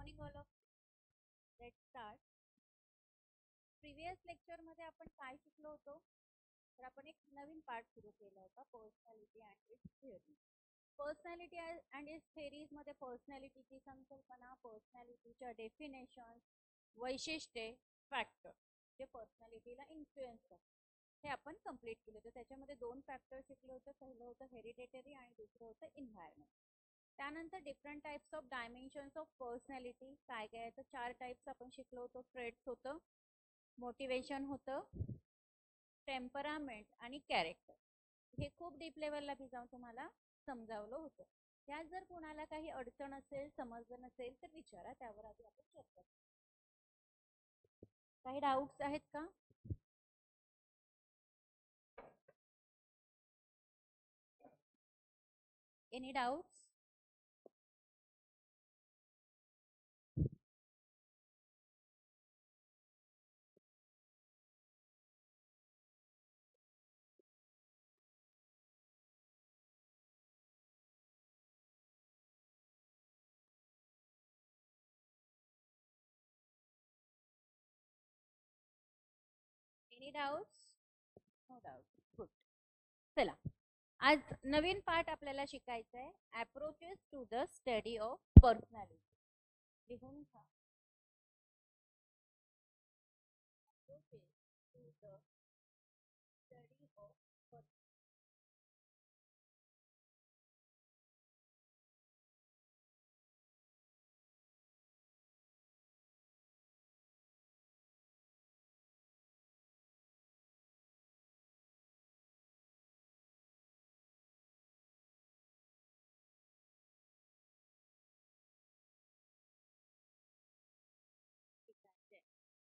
Morning all of. Let start. Previous lecture मध्ये आपण काय शिकलो होतो? तर आपण एक नवीन पार्ट सुरू केला होता, personality and it's theory. Personality and it's theories मध्ये पर्सनॅलिटीची संकल्पना, पर्सनॅलिटीच्या डेफिनेशन, वैशिष्ट्ये, फॅक्टर जे पर्सनॅलिटीला इन्फ्लुएन्स करतात हे आपण कंप्लीट केलं होतं. त्याच्यामध्ये 2 फॅक्टर शिकलो होतं. पहिलं होतं हेरिडेटरी आणि दुसरं होतं एन्व्हायरमेंट. त्यानंतर different types of dimensions of personality काय काय, तर 4 टाइप्स आपण शिकलो होतो. ट्रेट्स होतं, मोटिवेशन होतं, टेम्परामेंट आणि कॅरेक्टर. हे खूप डीप लेवलला मी जाऊन तुम्हाला समजावलं होतं. त्यात जर कोणाला काही अडचण असेल, समजलं नसेल तर विचारा, त्यावर आधी आपण चर्चा करू. काही डाऊट्स आहेत का? Any doubts? Any doubts? No doubt. Good. चला, आज नवीन पार्ट आपल्याला शिकायचा आहे, approaches to the study of personality. लिहून घ्या. Approaches to the study of personality.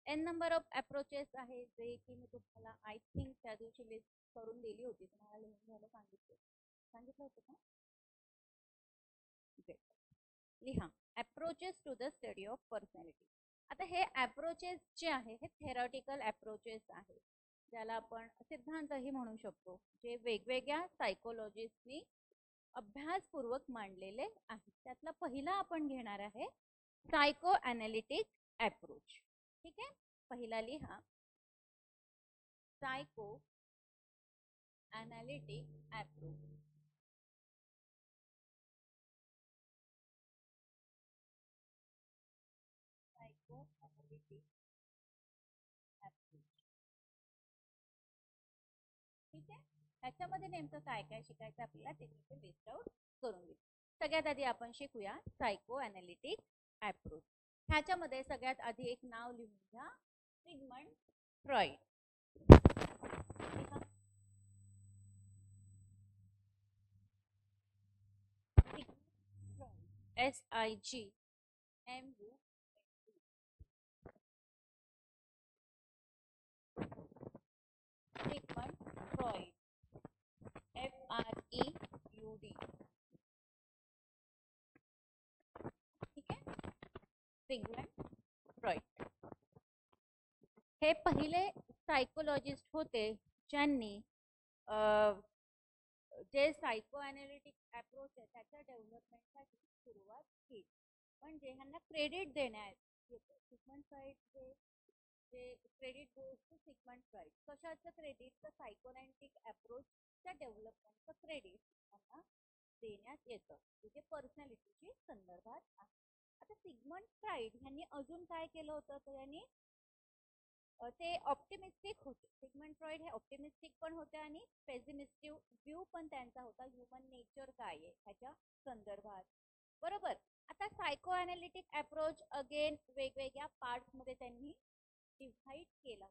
An number of approaches आहे जे की मी तुम्हाला आय थिंक त्या दिवशी लिस्ट करून दिली होती. तुम्हाला लिहून घ्यायला सांगितलं होतं का? लिहा, approaches to the study of personality. आता हे अप्रोचेस जे आहे हे थेरॉटिकल अप्रोचेस आहे, ज्याला आपण सिद्धांतही म्हणू शकतो, जे वेगवेगळ्या सायकोलॉजिस्टनी अभ्यासपूर्वक मांडलेले आहे. त्यातला पहिला आपण घेणार आहे सायको अनालिटिक अप्रोच. ठीक आहे, पहिला लिहा, psychoanalytic approach. Psychoanalytic approach. ठीक आहे, ह्याच्यामध्ये नेमकं काय काय शिकायचं आपल्याला ते मी लिस्ट आउट करून देऊ. सगळ्यात आधी आपण शिकूया सायको अनालिटिक अप्रोच. ह्याच्यामध्ये सगळ्यात आधी एक नाव लिहून घ्या, Sigmund Freud. SIGMUD. Sigmund Freud. FREUD. ठीक आहे, सिगमंड फ्रॉइड हे पहिले सायकोलॉजिस्ट होते ज्यांनी जे सायको अनालिटिक अप्रोच आहे त्याच्या डेव्हलपमेंटसाठी सुरुवात केली. म्हणजे ह्यांना क्रेडिट देण्यात येतं. सिगमंड फ्रॉइड जे credit goes to Sigmund Freud. कशाचं क्रेडिट? तर सायको अनालिटिक अप्रोचच्या डेव्हलपमेंटचं क्रेडिट त्यांना देण्यात येतं, जे पर्सनॅलिटीची संदर्भात आहे. आता सिगमंड फ्रॉइड यांनी अजून काय केलं होतं, तर यांनी ते ऑप्टिमिस्टिक होते. सिगमंड फ्रॉइड हे ऑप्टिमिस्टिक पण होते आणि पेसिमिस्टिक व्ह्यू पण त्यांचा होता ह्युमन नेचर काय आहे ह्याच्या संदर्भात. बरोबर. आता सायको अनालिटिक अप्रोच अगेन वेगवेगळ्या पार्ट्स मध्ये त्यांनी डिव्हाइड केला.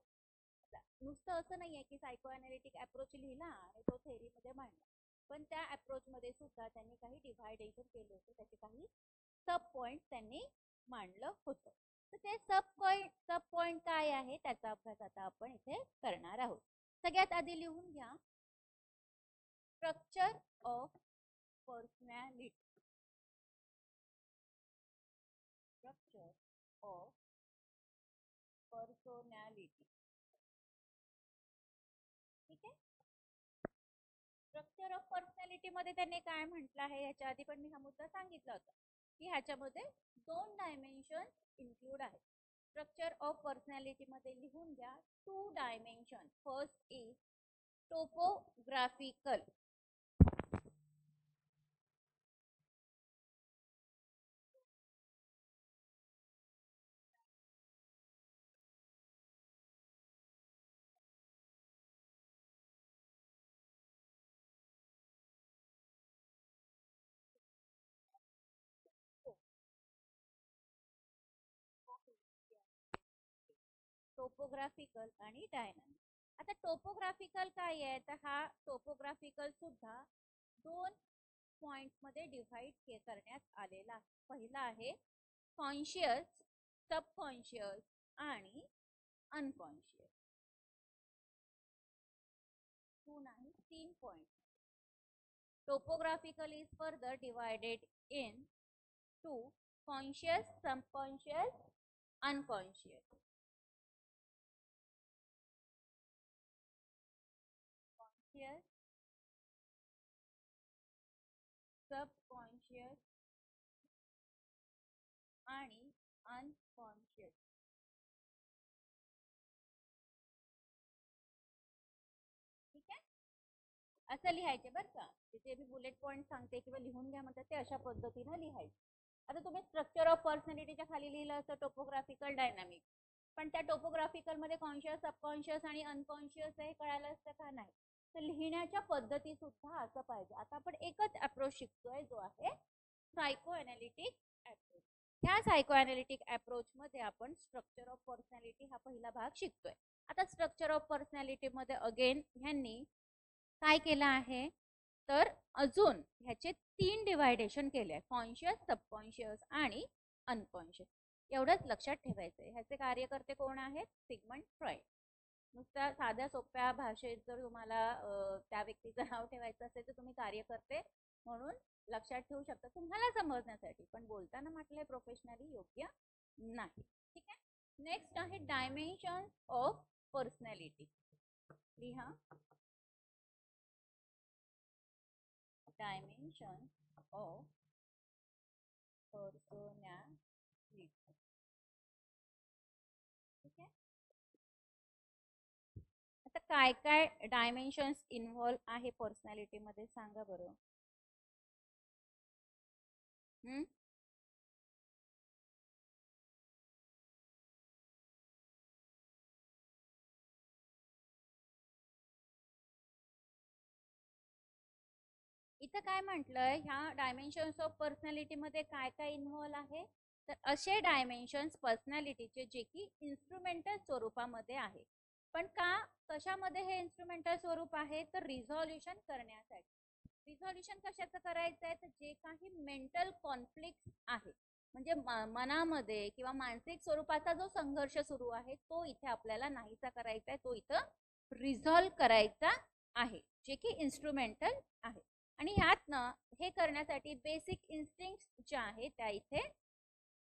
नुसतं असं नाहीये की सायको अनालिटिक अप्रोच लिहिला आणि तो थेअरी मध्ये मांडला, पण त्या अप्रोच मध्ये सुद्धा त्यांनी काही डिव्हायडेशन केले होते, त्याचे काही सब पॉइंट त्यांनी मांडलं होतं. तर ते सब पॉइंट काय आहे त्याचा अभ्यास आता आपण इथे करणार आहोत. सगळ्यात आधी लिहून घ्या, structure of personality. Structure of personality. ठीक आहे, स्ट्रक्चर ऑफ पर्सनॅलिटी मध्ये त्यांनी काय म्हटलं आहे याच्या आधी पण मी हा मुद्दा सांगितला होता. की ह्याच्यामध्ये 2 डायमेन्शन इन्क्लूड आहेत. स्ट्रक्चर ऑफ पर्सनॅलिटी मध्ये लिहून घ्या 2 dimension. First is topographical. Topographical आणि डायनामिक. आता टोपोग्राफिकल काय आहे, तर हा टोपोग्राफिकल सुद्धा 2 पॉइंट मध्ये डिव्हाइड करण्यात आलेला आहे. पहिला आहे कॉन्शियस, सबकॉन्शियस आणि unconscious. 3 point. Topographical is further divided in two: conscious, subconscious, unconscious. Conscious, subconscious आणि unconscious. ठीक आहे, असं लिहायचे बरं का. तिथे मी बुलेट पॉइंट सांगते किंवा लिहून घ्या म्हणतात ते अशा पद्धतीने लिहायचे. आता तुम्ही स्ट्रक्चर ऑफ पर्सनॅलिटीच्या खाली लिहिलं असं टोपोग्राफिकल, डायनामिक, पण त्या टोपोग्राफिकल मध्ये कॉन्शियस, सबकॉन्शियस आणि अनकॉन्शियस हे कळायला असतं का नाही. तर लिहिण्याच्या पद्धती सुद्धा असं पाहिजे. आता आपण एकच अप्रोच शिकतोय जो आहे सायको अनालिटिक अप्रोच. ह्या सायको अनालिटिक अप्रोच मध्ये आपण स्ट्रक्चर ऑफ पर्सनॅलिटी हा पहिला भाग शिकतोय. आता स्ट्रक्चर ऑफ पर्सनॅलिटी मध्ये अगेन ह्यांनी काय केलं आहे, तर अजून ह्याचे 3 डिवायडेशन केले आहे: कॉन्शियस, सबकॉन्शियस आणि अनकॉन्शियस. एवढंच लक्षात ठेवायचं आहे. ह्याचे कार्यकर्ते कोण आहेत? Sigmund Freud. नुसत्या साध्या सोप्या भाषेत जर तुम्हाला त्या व्यक्तीचं नाव ठेवायचं असेल तर तुम्ही कार्यकर्ते म्हणून लक्षात ठेवू शकता तुम्हाला समजण्यासाठी, पण बोलताना म्हटलंय प्रोफेशनली योग्य नाही. ठीक आहे. नेक्स्ट आहे डायमेन्शन ऑफ पर्सनॅलिटी. लिहा डायमेन्शन ऑफ पर्सनॅलिटी. ठीक आहे. आता काय काय डायमेन्शन्स इन्व्हॉल्व आहे पर्सनॅलिटी मध्ये सांगा बरं. इथं काय म्हटलंय, ह्या डायमेन्शन्स ऑफ पर्सनॅलिटी मध्ये काय काय इन्व्हॉल्व आहे, तर असे डायमेन्शन्स पर्सनॅलिटीचे जे की इन्स्ट्रुमेंटल स्वरूपामध्ये आहे. पण का, कशामध्ये हे इन्स्ट्रुमेंटल स्वरूप आहे, तर रिझॉल्युशन करण्यासाठी. रिझॉल्युशन कशाचं करायचं आहे, तर जे काही मेंटल कॉन्फ्लिक्ट आहे, म्हणजे मनामध्ये किंवा मानसिक स्वरूपाचा जो संघर्ष सुरू आहे तो इथे आपल्याला नाहीसा करायचा आहे, तो इथं रिझॉल्व करायचा आहे, जे की इन्स्ट्रुमेंटल आहे. आणि ह्यातनं हे करण्यासाठी बेसिक इन्स्टिंक्ट ज्या आहेत त्या इथे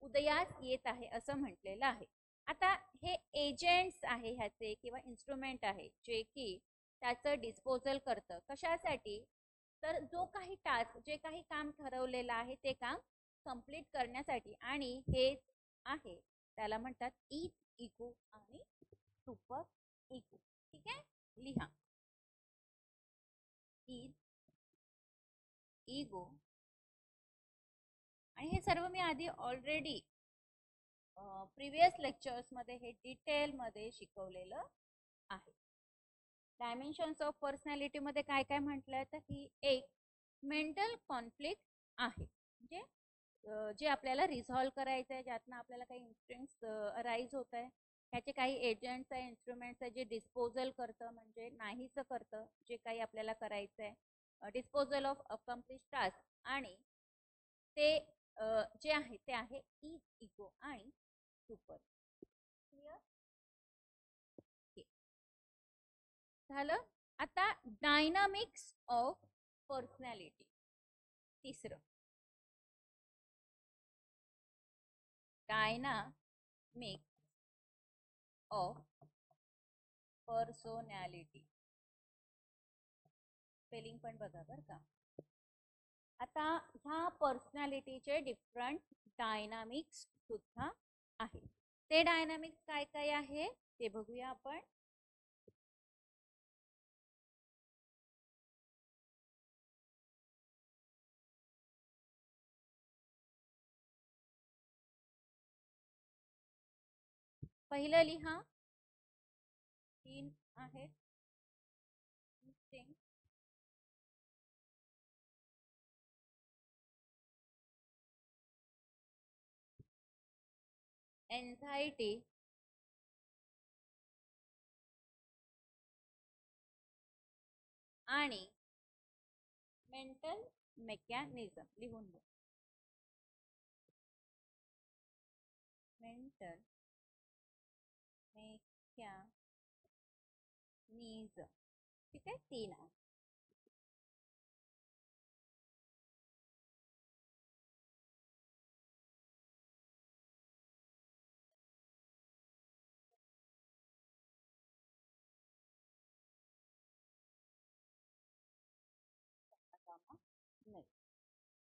उदयास येत आहे असं म्हटलेलं आहे. आता हे एजंट्स आहे ह्याचे किंवा इन्स्ट्रुमेंट आहे जे की त्याचं डिस्पोजल करतं. कशासाठी, तर जो काही टास्क, जे काही काम ठरवलेलं आहे ते काम कंप्लीट करण्यासाठी. आणि हे आहे त्याला म्हणतात इगो आणि सुपर इगो. ठीक आहे, लिहा इगो. आणि हे सर्व मी आधी ऑलरेडी प्रिव्हियस लेक्चर्स मध्ये हे डिटेल मध्ये शिकवलेलं आहे. डायमेन्शन्स ऑफ पर्सनॅलिटी मध्ये काय काय म्हटलंय, तर ही एक मेंटल कॉन्फ्लिक्ट आहे, म्हणजे जे आपल्याला रिझॉल्व करायचं आहे, ज्यातनं आपल्याला काही इन्स्टिंक्ट्स अराईज होत आहे. ह्याचे काही एजंट्स आहे, इन्स्ट्रुमेंट्स आहे जे डिस्पोजल करतं, म्हणजे नाहीच करतं जे काही आपल्याला करायचं आहे. Disposal of accomplish task. आणि ते जे आहे ते आहे इगो आणि सुपर. क्लियर झालं. आता डायनामिक्स ऑफ पर्सनॅलिटी तिसरं. Dynamics of personality. स्पेलिंग पण बघा बरं का. आता ह्या पर्सनॅलिटीचे डिफरंट डायनामिक्स सुद्धा आहेत. ते डायनामिक्स काय काय आहे ते बघूया आपण. पहिलं लिहा, 3 आहेत. एन्झायटी, आणि मेंटल मेकॅनिझम लिहून घ्या. मेंटल मेकॅनिझम, ठीक आहे, 3 आहे.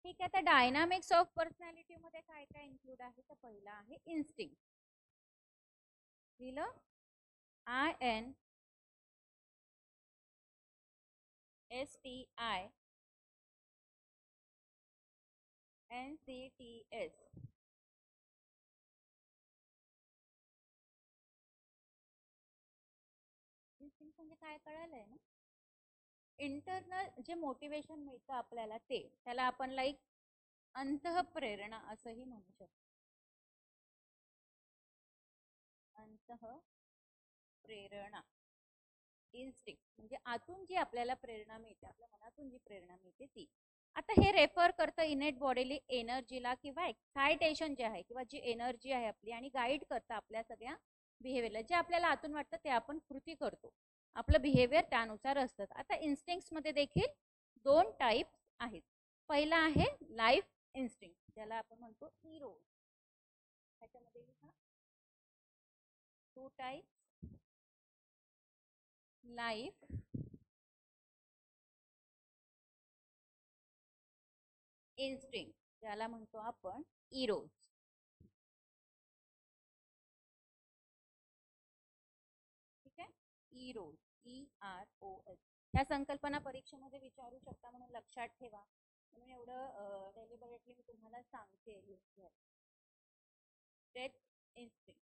ठीक आहे. तर डायनामिक्स ऑफ पर्सनॅलिटी मध्ये काय काय इन्क्लूड आहे, तर पहिला आहे इन्स्टिंक्ट. लिहिलं, INSTINCTS. इन्स्टिंक्ट म्हणजे काय कळालंय ना. इंटरनल जे मोटिवेशन मिळतं आपल्याला ते, त्याला आपण लाईक अंतःप्रेरणा असंही म्हणू शकतो. अंतःप्रेरणा, इन्स्टिंक्ट म्हणजे आतून जी आपल्याला प्रेरणा मिळते, आपल्या मनातून जी प्रेरणा मिळते ती. आता हे रेफर करतं इनेट बॉडीली एनर्जीला किंवा एक्सायटेशन जे आहे किंवा जी एनर्जी आहे आपली, आणि गाईड करतं आपल्या सगळ्या बिहेवियरला. जे आपल्याला आतून वाटतं ते आपण कृती करतो, आपलं बिहेवियर त्यानुसार असतं. आता इन्स्टिंक्ट्स मध्ये देखील 2 टाइप्स आहेत. पहिला आहे लाईफ इन्स्टिंक्ट, ज्याला आपण म्हणतो इरोज. त्याच्यामध्ये 2 टाइप्स, लाईफ इन्स्टिंक्ट, ज्याला म्हणतो आपण इरोज. ठीक आहे, इरोज, EROS. ह्या संकल्पना परीक्षेमध्ये विचारू शकता म्हणून लक्षात ठेवा, म्हणून एवढं डेलिबरेटली मी तुम्हाला सांगते. Death instinct.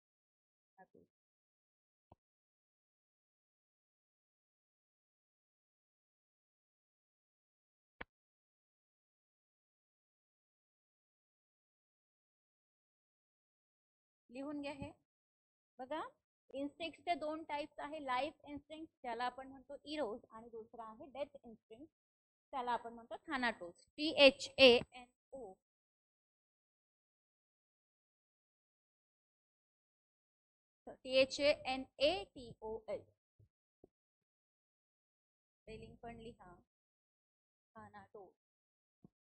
लिहून घ्या हे. बघा, इन्स्टिंक्टचे 2 टाइप्स आहे. लाईफ इन्स्टिंक्ट, ज्याला आपण म्हणतो इरोज, आणि दुसरा आहे डेथ इन्स्टिंक्ट, त्याला आपण म्हणतो थानाटोस. THANO. THANATOS. स्पेलिंग पण लिहा, थानाटोस.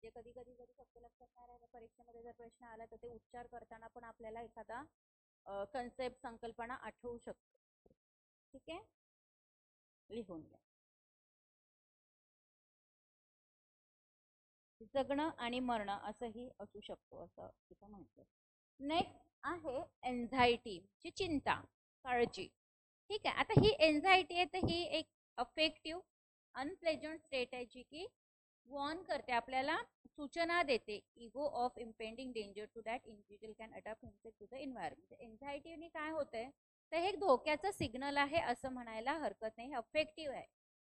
जे कधी कधी जरी शब्द लक्षात नाही राहिला, परीक्षेमध्ये जर प्रश्न आला तर ते उच्चार करताना पण आपल्याला एखादा कन्सेप्ट, संकल्पना आठवू शकतो. ठीक आहे, लिहून घ्या. जगणं आणि मरणं असंही असू शकतो, असं तिथं म्हणतो. नेक्स्ट आहे एन्झायटी, ची चिंता, काळजी. ठीक आहे. आता ही एन्झायटी आहे, तर ही एक अफेक्टिव्ह अनप्लेजंट स्टेट आहे, जी की वॉर्न करते, आपल्याला सूचना देते, ego of impending danger to that individual can adapt himself to the environment. एन्झायटीने काय होतंय, तर हे एक धोक्याचं सिग्नल आहे असं म्हणायला हरकत नाही. हे अफेक्टिव्ह आहे,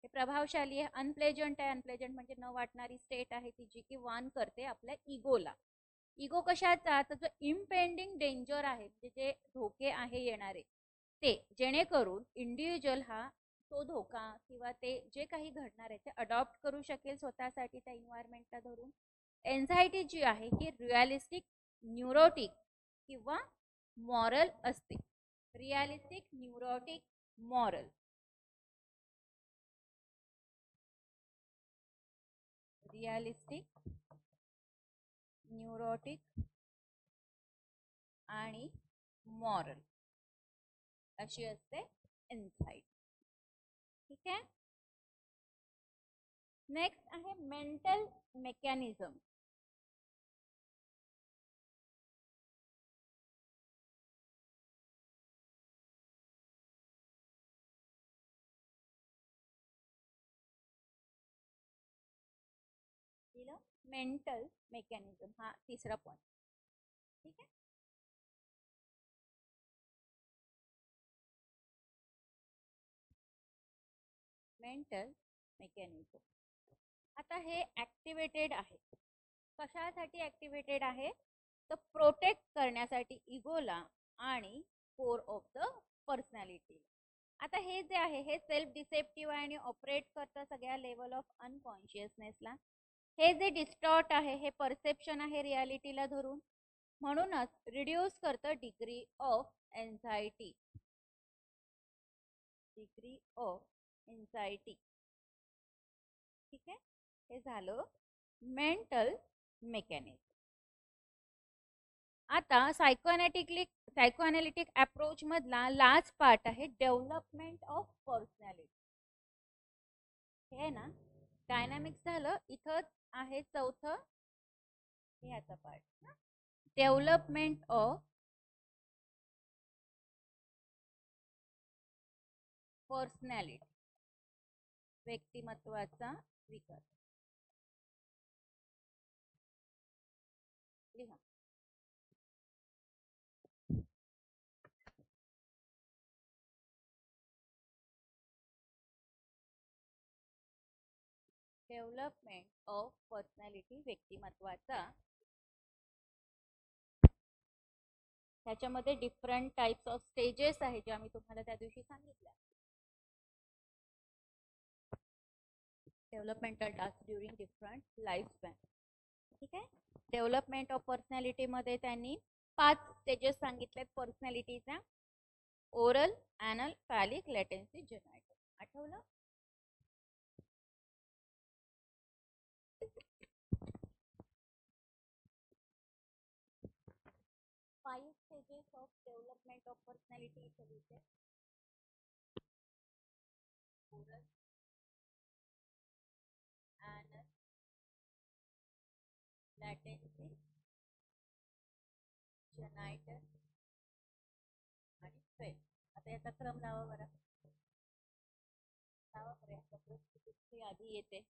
हे प्रभावशाली आहे. अनप्लेजंट आहे, अनप्लेजंट म्हणजे न वाटणारी स्टेट आहे ती, जी की वॉर्न करते आपल्या इगोला. इगो कशाचा, तर जो इम्पेंडिंग डेंजर आहे, म्हणजे जे धोके आहे येणारे ते, जेणेकरून इंडिव्हिज्युअल हा तो धोका किंवा ते जे काही घडणार आहे ते अडॉप्ट करू शकेल स्वतःसाठी, त्या इन्व्हायरमेंटला धरून. एन्झायटी जी आहे ही रिअलिस्टिक, न्यूरोटिक किंवा मॉरल असते. Realistic, neurotic, moral. Realistic, neurotic आणि मॉरल अशी असते एन्झायटी. ठीक आहे. नेक्स्ट आहे मेंटल मेकॅनिझम. मेंटल मेकॅनिझम हा तिसरा पॉइंट. ठीक आहे. Mental mechanism. आता हे ऍक्टिव्हेटेड आहे. कशासाठी ऍक्टिव्हेटेड आहे? तर प्रोटेक्ट करण्यासाठी इगोला आणि कोर ऑफ द पर्सनॅलिटी. आता हे जे आहे हे सेल्फ डिसेप्टिव्ह आहे आणि ऑपरेट करतं सगळ्या लेवल ऑफ अनकॉन्शियसनेसला. हे जे डिस्टॉर्ट आहे हे परसेप्शन आहे रियालिटीला धरून. म्हणूनच रिड्यूस करतं degree of anxiety. Degree of anxiety. ठीक आहे. हे झालं मेंटल मेकॅनिझम. आता सायकोअनालिटिक अप्रोच मधला लास्ट पार्ट आहे डेव्हलपमेंट ऑफ पर्सनॅलिटी. हे आहे ना डायनामिक्स झालं. इथं आहे चौथं हे याचा पार्ट डेव्हलपमेंट ऑफ पर्सनॅलिटी. व्यक्तिमत्वाचा विकास. लिहा. डेव्हलपमेंट ऑफ पर्सनॅलिटी व्यक्तिमत्वाचा. त्याच्यामध्ये डिफरंट टाइप्स ऑफ स्टेजेस आहेत जे आम्ही तुम्हाला त्या दिवशी सांगितल्या. Developmental task during different life span. ठीक आहे. डेव्हलपमेंट ऑफ पर्सनॅलिटी मध्ये त्यांनी 5 स्टेजेस सांगितलेत पर्सनॅलिटीच्या. Oral, anal, phallic, latency, genital. आठवलं? 5 stages of development of personality इथे लिहिते. ओरल, ॲनल, लॅटेन्सी, जेनायटल आणि फेल. आता याचा क्रम लावा बरं. लावा बरं. आधी येते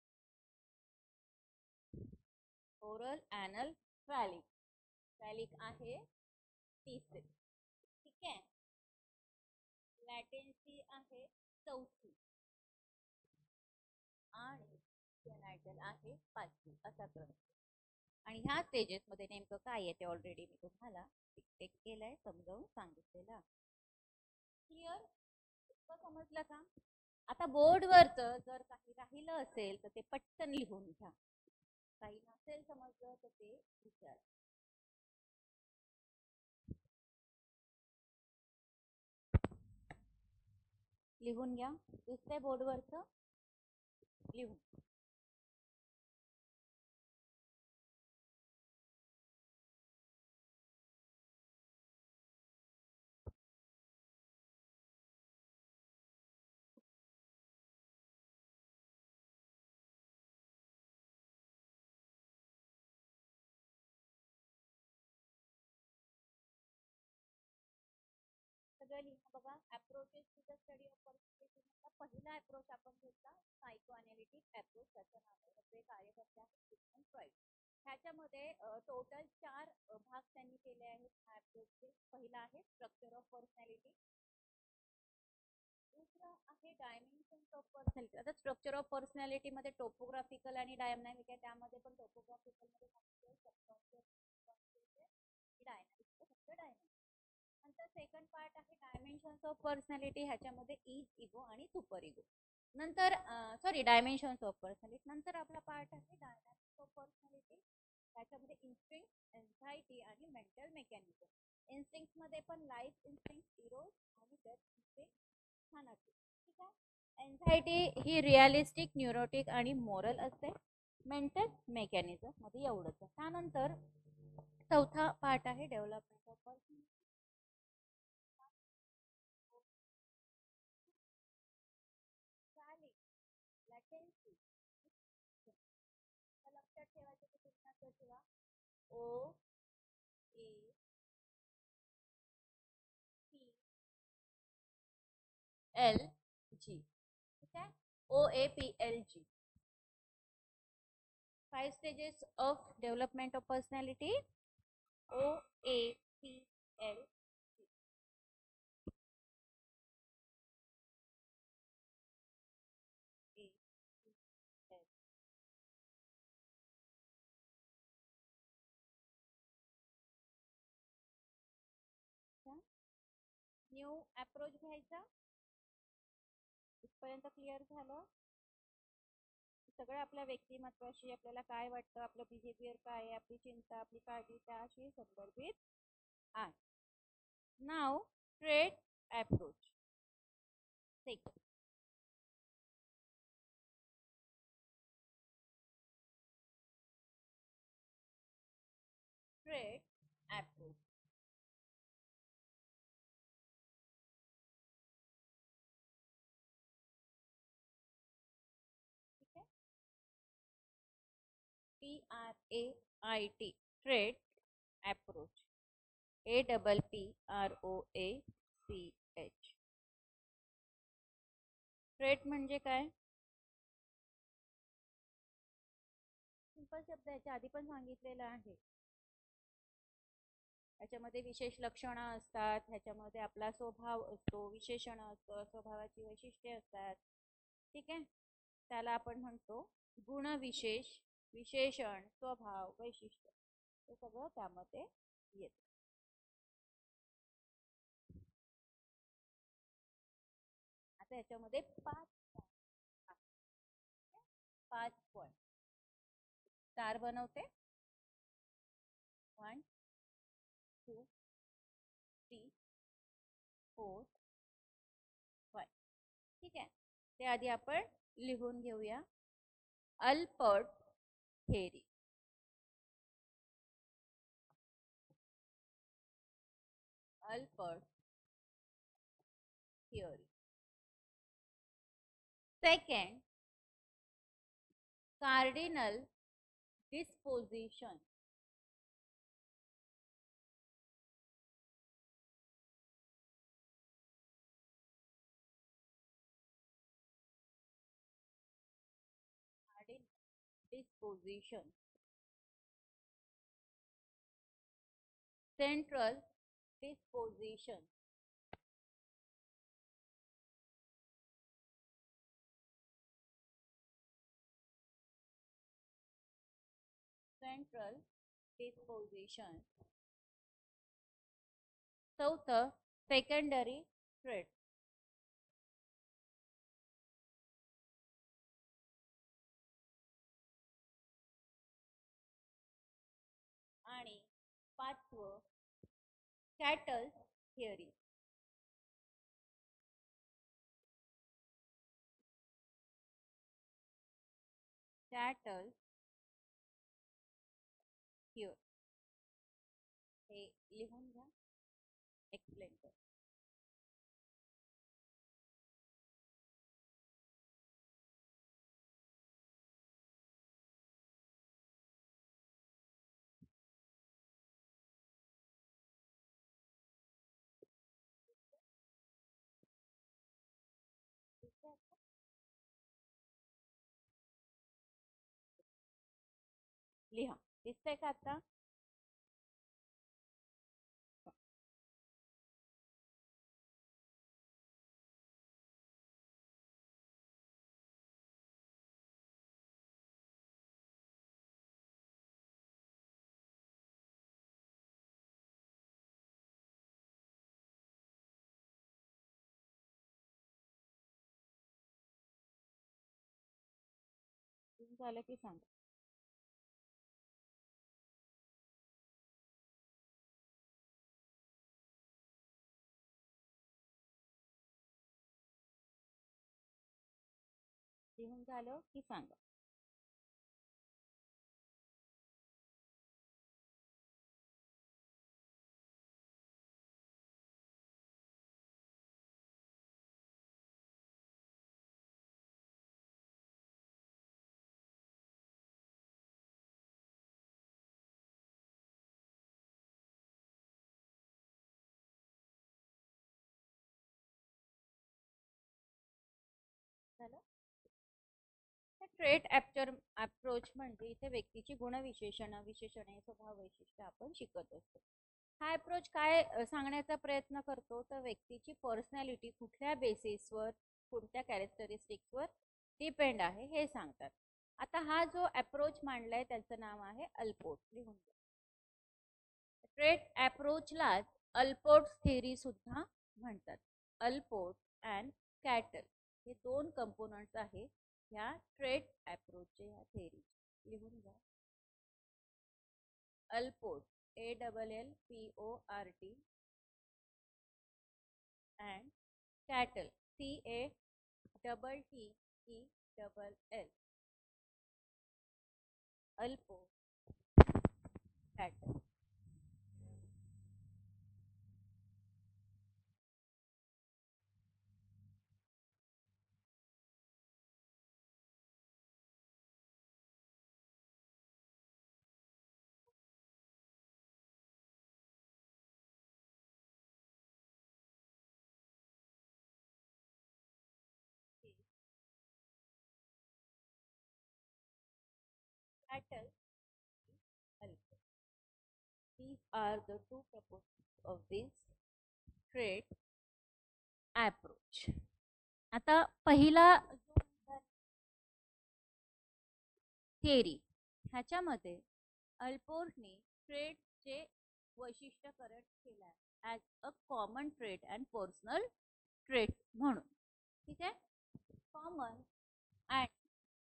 ओरल, ॲनल, फॅलिक. फॅलिक आहे तिसरे. ठीक आहे. लॅटेन्सी आहे चौथी आणि जेनायटल आहे 5वी. असा क्रम. आणि ह्या स्टेजेस मध्ये नेमकं काय आहे ते ऑलरेडी मी तुम्हाला टेक केलंय, समजावून सांगितलेलं. क्लिअर? समजलं का? आता बोर्डवरचं जर काही राहिलं असेल तर ते पटकन लिहून घ्या. काही नसेल समजलं तर ते विचार. लिहून घ्या. दुसऱ्या बोर्डवरचं लिहून. सगळं लिहून बघा. Approaches to the study of personality मधला पहिला अप्रोच आपण घेतला सायकोअनालिटिक अप्रोच. त्याचं नाव आहे सगळे कार्यकर्ते आहेत सिग्मंड फ्रॉइड. ह्याच्यामध्ये टोटल 4 भाग त्यांनी केले आहेत अप्रोचचे. पहिला आहे स्ट्रक्चर ऑफ पर्सनॅलिटी. दुसरा आहे डायमेन्शन्स ऑफ पर्सनॅलिटी. आता स्ट्रक्चर ऑफ पर्सनॅलिटी मध्ये टोपोग्राफिकल आणि डायनामिक आहे. त्यामध्ये पण टोपोग्राफिकल मध्ये सांगितलं सबकॉन्शियस, डायनामिक फक्त डायनामिक. नंतर सेकंड पार्ट आहे डायमेन्शन्स ऑफ पर्सनॅलिटी. ह्याच्यामध्ये इगो आणि सुपर इगो. नंतर डायमेन्शन्स ऑफ पर्सनॅलिटी. नंतर आपला पार्ट आहे डायनामिक्स ऑफ पर्सनॅलिटी. त्याच्यामध्ये इन्स्टिंक्ट, एन्झायटी आणि मेंटल मेकॅनिझम. इन्स्टिंक्ट मध्ये पण लाईफ इन्स्टिंक्ट, इरोज आणि डेथ इन्स्टिंक्ट छानाची. ठीक आहे. एन्झायटी ही रिअलिस्टिक, न्यूरोटिक आणि मोरल असते. मेंटल मेकॅनिझम मध्ये एवढंच. त्यानंतर चौथा पार्ट आहे डेव्हलपमेंट ऑफ पर्सनॅलिटी. लक्षात ठेवायचं ते चिन्हाचं ठेवा. O A P L G. ठीक आहे. OAPLG. 5 stages of development of personality. OAPLG. New approach घ्यायचा. इथपर्यंत क्लिअर झालं. सगळं आपल्या व्यक्तिमत्वाशी आपल्याला काय वाटतं, आपलं बिहेवियर काय आहे, आपली चिंता, आपली काळजी त्याशी संदर्भित आहे. नाव trait approach. Second trait approach. ठीक आहे. TRAIT trait approach. APPROACH. Trait म्हणजे काय? सिंपल शब्द याच्या आधी पण सांगितलेलं आहे. ह्याच्यामध्ये विशेष लक्षणं असतात, ह्याच्यामध्ये आपला स्वभाव असतो, विशेषण असतं, स्वभावाची वैशिष्ट्ये असतात. ठीक आहे. त्याला आपण म्हणतो गुणविशेष, विशेषण, स्वभाव, वैशिष्ट्य हे सगळं त्यामध्ये येतं. आता याच्यामध्ये 5 पॉइंट स्टार बनवते. 1 2 3 4 5. ठीक आहे. ते आधी आपण लिहून घेऊया. Allport theory. Allport theory. Second, cardinal disposition. Disposition. Central disposition. Central disposition. चौथं, सेकंडरी ट्रेट. आणि 5वं, कॅटल थिअरी. Cattell theory. हे लिहून घ्या. एक्सप्लेन कर. लिहा. दिसतंय का आता? झालं की सांग. लिहून झालं की सांगा. ट्रेट अप्रोच म्हणजे इथे व्यक्तीची विशेषणे स्वभाव वैशिष्ट्य आपण शिकत असतो. हा अप्रोच काय सांगण्याचा प्रयत्न करतो तर व्यक्तीची पर्सनॅलिटी कुठल्या बेसिसवर कोणत्या कॅरेक्टरिस्टिक्सवर डिपेंड आहे हे सांगतात. आता हा जो अप्रोच मांडलाय त्याचं नाव आहे अल्पोर्ट. लिहून घ्या. ट्रेट अप्रोचलाच अल्पोर्ट थेअरी सुद्धा म्हणतात. अल्पोर्ट अँड कॅटल हे दोन कंपोनंट्स आहेत ह्या ट्रेट अप्रोचचे, ह्या थेअरी. लिहून घ्या. Allport ALLPORT and cattle CATTELL. Allport cattle. Cattle, Alport. These are the two propositions of this trait approach. आता पहिला जो थेअरी ह्याच्यामध्ये अल्पोर्टने ट्रेटचे वैशिष्ट्यकरण केलं आहे as a common trait and personal trait म्हणून. ठीक आहे. कॉमन अँड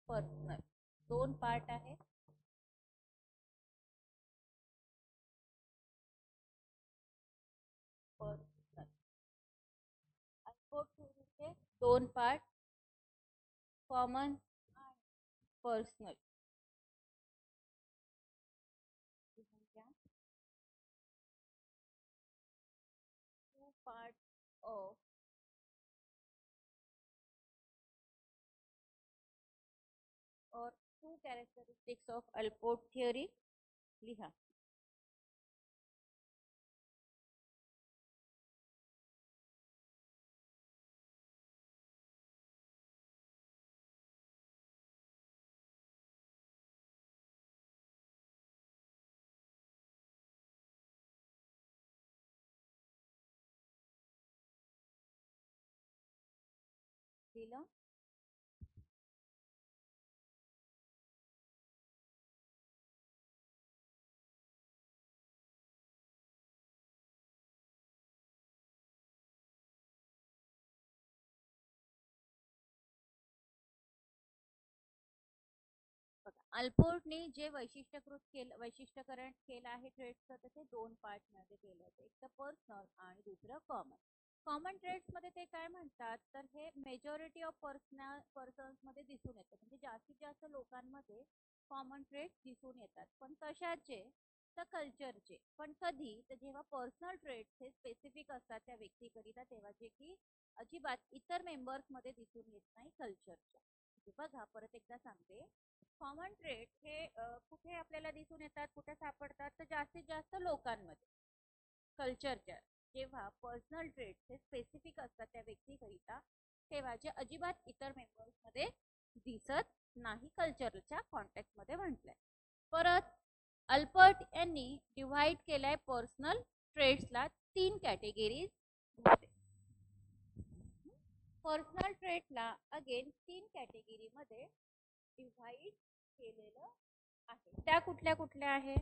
पर्सनल दोन पार्ट आहे. पर्सनल अल्पोर्ट थेअरीचे दोन पार्ट, कॉमन आणि personal. Two part of or two characteristics of Allport theory. लिहा. लिहिलं. अल्पोर्टने जे वैशिष्ट्यकरण केलं आहे ट्रेड्सचं ते दोन पार्ट मध्ये केलं. एक तर पर्सनल आणि दुसरं कॉमन. कॉमन ट्रेड्स मध्ये ते काय म्हणतात तर हे मेजॉरिटी ऑफ पर्सन्स मध्ये दिसून येतं. म्हणजे जास्तीत जास्त लोकांमध्ये कॉमन ट्रेड्स दिसून येतात. पण कशाचे तर कल्चरचे. पण कधी तर जेव्हा पर्सनल ट्रेड्स हे स्पेसिफिक असतात त्या व्यक्तीकरिता तेव्हा, जे की अजिबात इतर मेंबर्स मध्ये दिसून येत नाही कल्चरच्या. बघा परत एकदा सांगते. कॉमन ट्रेट हे कुठे आपल्याला दिसून येतात, कुठे सापडतात तर जास्तीत जास्त लोकांमध्ये कल्चरच्या. जेव्हा पर्सनल ट्रेट्स हे स्पेसिफिक असतात त्या व्यक्तीकरिता तेव्हा जे अजिबात इतर मेंबर्स मध्ये दिसत नाही कल्चरच्या कॉन्टेक्स्ट मध्ये म्हटलंय. परत अल्पर्ट यांनी डिव्हाइड केलाय पर्सनल ट्रेट्सला तीन कॅटेगरीज मध्ये. पर्सनल ट्रेटला अगेन तीन कॅटेगरी मध्ये डिव्हाइड केलेलं आहे. त्या कुठल्या कुठल्या आहे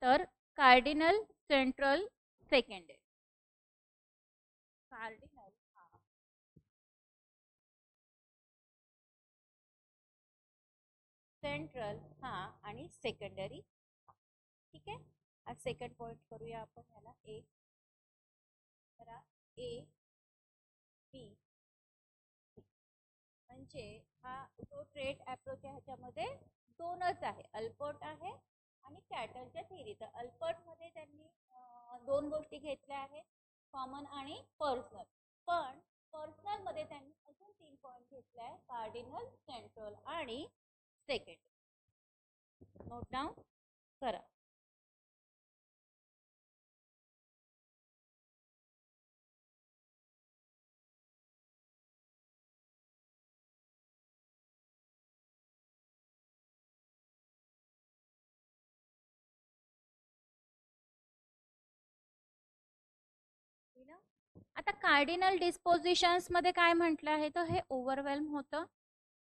तर कार्डिनल, सेंट्रल, सेकंडरी. कार्डिनल हा सेंट्रल हा आणि सेकंडरी. ठीक आहे. आज सेकंड पॉइंट करूया आपण याला. ए करा. ए बी म्हणजे हा जो ट्रेट अप्रोच आहे ह्याच्यामध्ये दोनच आहे, अल्पर्ट आहे आणि कॅटलच्या थेअरी. तर अल्पर्ट मध्ये त्यांनी दोन गोष्टी घेतल्या आहेत, कॉमन आणि पर्सनल. पण पर्सनल मध्ये त्यांनी अजून तीन पॉइंट घेतले आहे, कार्डिनल, सेंट्रल आणि सेकंड. नोट डाऊन करा. आता कार्डिनल डिस्पोजिशन्स मध्ये काय म्हटलं आहे, तर हे ओव्हरवेल्म होतं.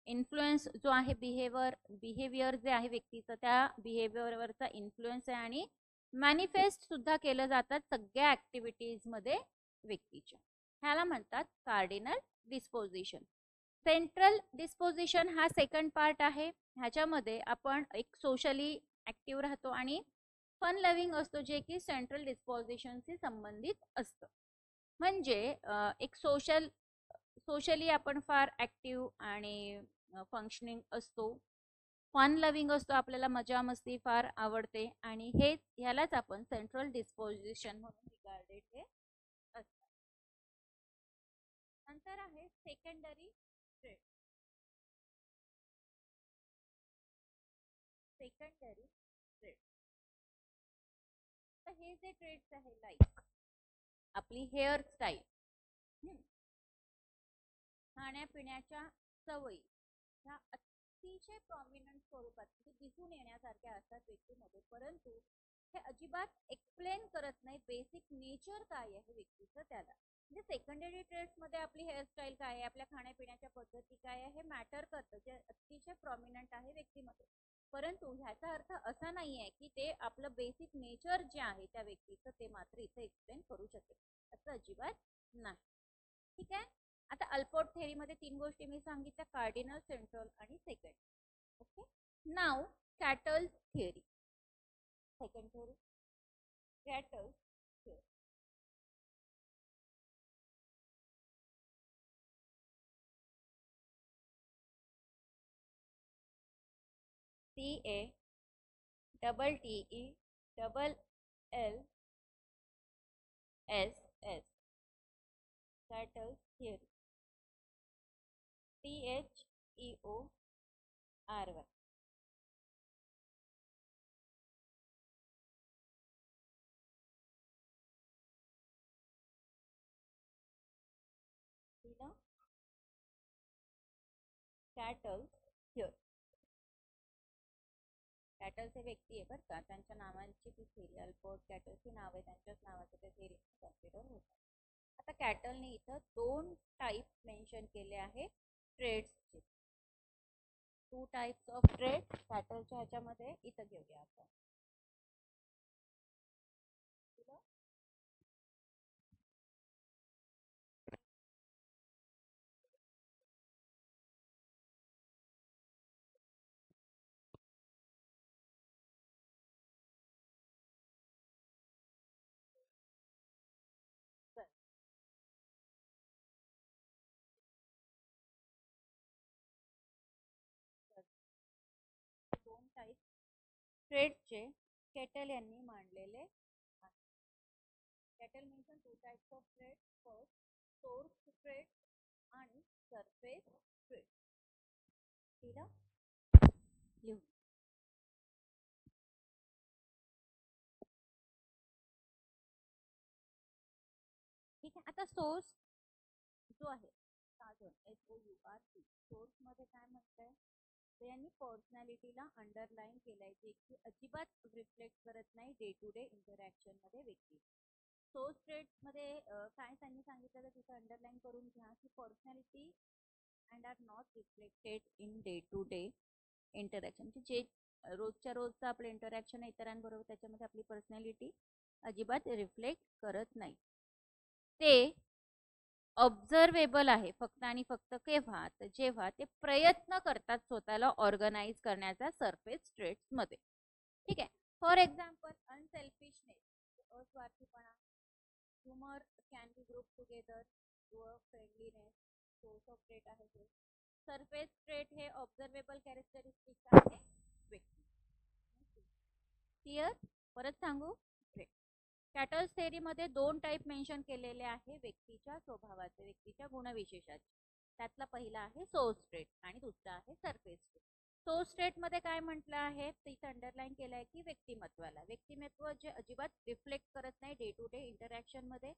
इन्फ्लुएन्स जो आहे बिहेवियर जे आहे व्यक्तीचं, त्या बिहेवियरवरचा इन्फ्लुएन्स आहे आणि मॅनिफेस्ट सुद्धा केलं जातात सगळ्या ॲक्टिव्हिटीजमध्ये व्यक्तीच्या. ह्याला म्हणतात कार्डिनल डिस्पोजिशन. सेंट्रल डिस्पोजिशन हा सेकंड पार्ट आहे. ह्याच्यामध्ये आपण एक सोशली ॲक्टिव्ह राहतो आणि फन लव्हिंग असतो, जे की सेंट्रल डिस्पोजिशनशी संबंधित असतं. म्हणजे एक सोशली आपण फार ॲक्टिव्ह आणि फंक्शनिंग असतो, फन लव्हिंग असतो, आपल्याला मजा मस्ती फार आवडते आणि ह्यालाच आपण सेंट्रल डिस्पोजिशन म्हणून रिगार्डेड हे असतात. नंतर आहे सेकंडरी ट्रेट. सेकंडरी ट्रेट, तर हे जे ट्रेट्स आहे, लाईक आपली हेअरस्टाईल, खाण्यापिण्याच्या सवयी, ह्या अतिशय प्रॉमिनंट स्वरूपात दिसून येण्यासारख्या असतात व्यक्तीमध्ये, परंतु हे अजिबात एक्सप्लेन करत नाही बेसिक नेचर काय आहे व्यक्तीचं त्याला. म्हणजे सेकंडरी ट्रेट्स मध्ये आपली हेअरस्टाईल काय आहे, आपल्या खाण्यापिण्याच्या पद्धती काय आहे, हे मॅटर करतं, जे अतिशय प्रॉमिनंट आहे व्यक्तीमध्ये. परंतु ह्याचा अर्थ असा नाही आहे की ते आपलं बेसिक नेचर जे आहे त्या व्यक्तीचं ते मात्र इथे एक्सप्लेन करू शकेल, असं अजिबात नाही. ठीक आहे. आता अल्पोर्ट थेअरीमध्ये 3 गोष्टी मी सांगितल्या, कार्डिनल, सेंट्रल आणि सेकंड. ओके. नाव Cattell's theory. Second theory, Cattell's theory. CATTELLS, Cattell's theory. THEORY. Cattell's theory. Cattell's हे व्यक्ती आहे बरं का, त्यांच्या नावांची ती थेअरी, अल्पोर्ट कॅटल्सची नाव आहे, त्यांच्याच नावाचं ते थेअरी कन्सिडर होतं. आता कॅटलने इथं 2 टाईप मेन्शन केले आहे ट्रेड्सचे. 2 टाइप्स ऑफ ट्रेड्स कॅटलच्या ह्याच्यामध्ये इथं घेऊया आपण. दोन टाईप ट्रेडचे केटल यांनी मांडलेले आहे. Kettle mention 2 types of trade. First, source trade आणि सरफेस ट्रेड. ठीक आहे. आता सोर्स जो आहे, साधन SOURC, सोर्स मध्ये काय म्हणतंय, ते यांनी पर्सनॅलिटीला अंडरलाईन केलंय, जे की अजिबात रिफ्लेक्ट करत नाही डे टू डे इंटरॅक्शन मध्ये व्यक्ती. सोर्स ट्रेड मध्ये काय त्यांनी सांगितलं तर तिथं अंडरलाईन करून घ्या की personality and are not reflected in day to day interaction. जे रोजच्या रोजचं आपलं इंटरॅक्शन आहे इतरांबरोबर, त्याच्यामध्ये आपली पर्सनॅलिटी अजिबात रिफ्लेक्ट करत नाही. ते ऑब्झर्वेबल आहे फक्त आणि फक्त केव्हा, तर जेव्हा ते प्रयत्न करतात स्वतःला ऑर्गनाइज करण्याचा सरफेस ट्रेट्स मध्ये. ठीक आहे. फॉर एक्झाम्पल, अनसेल्फिशनेस, अस्वार्थीपणा, humour can be group together, friendliness, source of trait आहे ते. सरफेस ट्रेट हे ऑब्झर्वेबल कॅरेक्टरिस्टिक्स आहे व्यक्ती. क्लिअर? परत सांगू. कॅटल्स थेअरीमध्ये 2 टाईप मेन्शन केलेले आहे व्यक्तीच्या स्वभावाचे, व्यक्तीच्या गुणविशेषाचे. त्यातला पहिला आहे सोर्स ट्रेट आणि दुसरा आहे सरफेस ट्रेट. सोर्स ट्रेट मध्ये काय म्हटलं आहे, तिथे अंडरलाईन केलं आहे की व्यक्तिमत्व जे अजिबात रिफ्लेक्ट करत नाही डे टू डे इंटरॅक्शन मध्ये,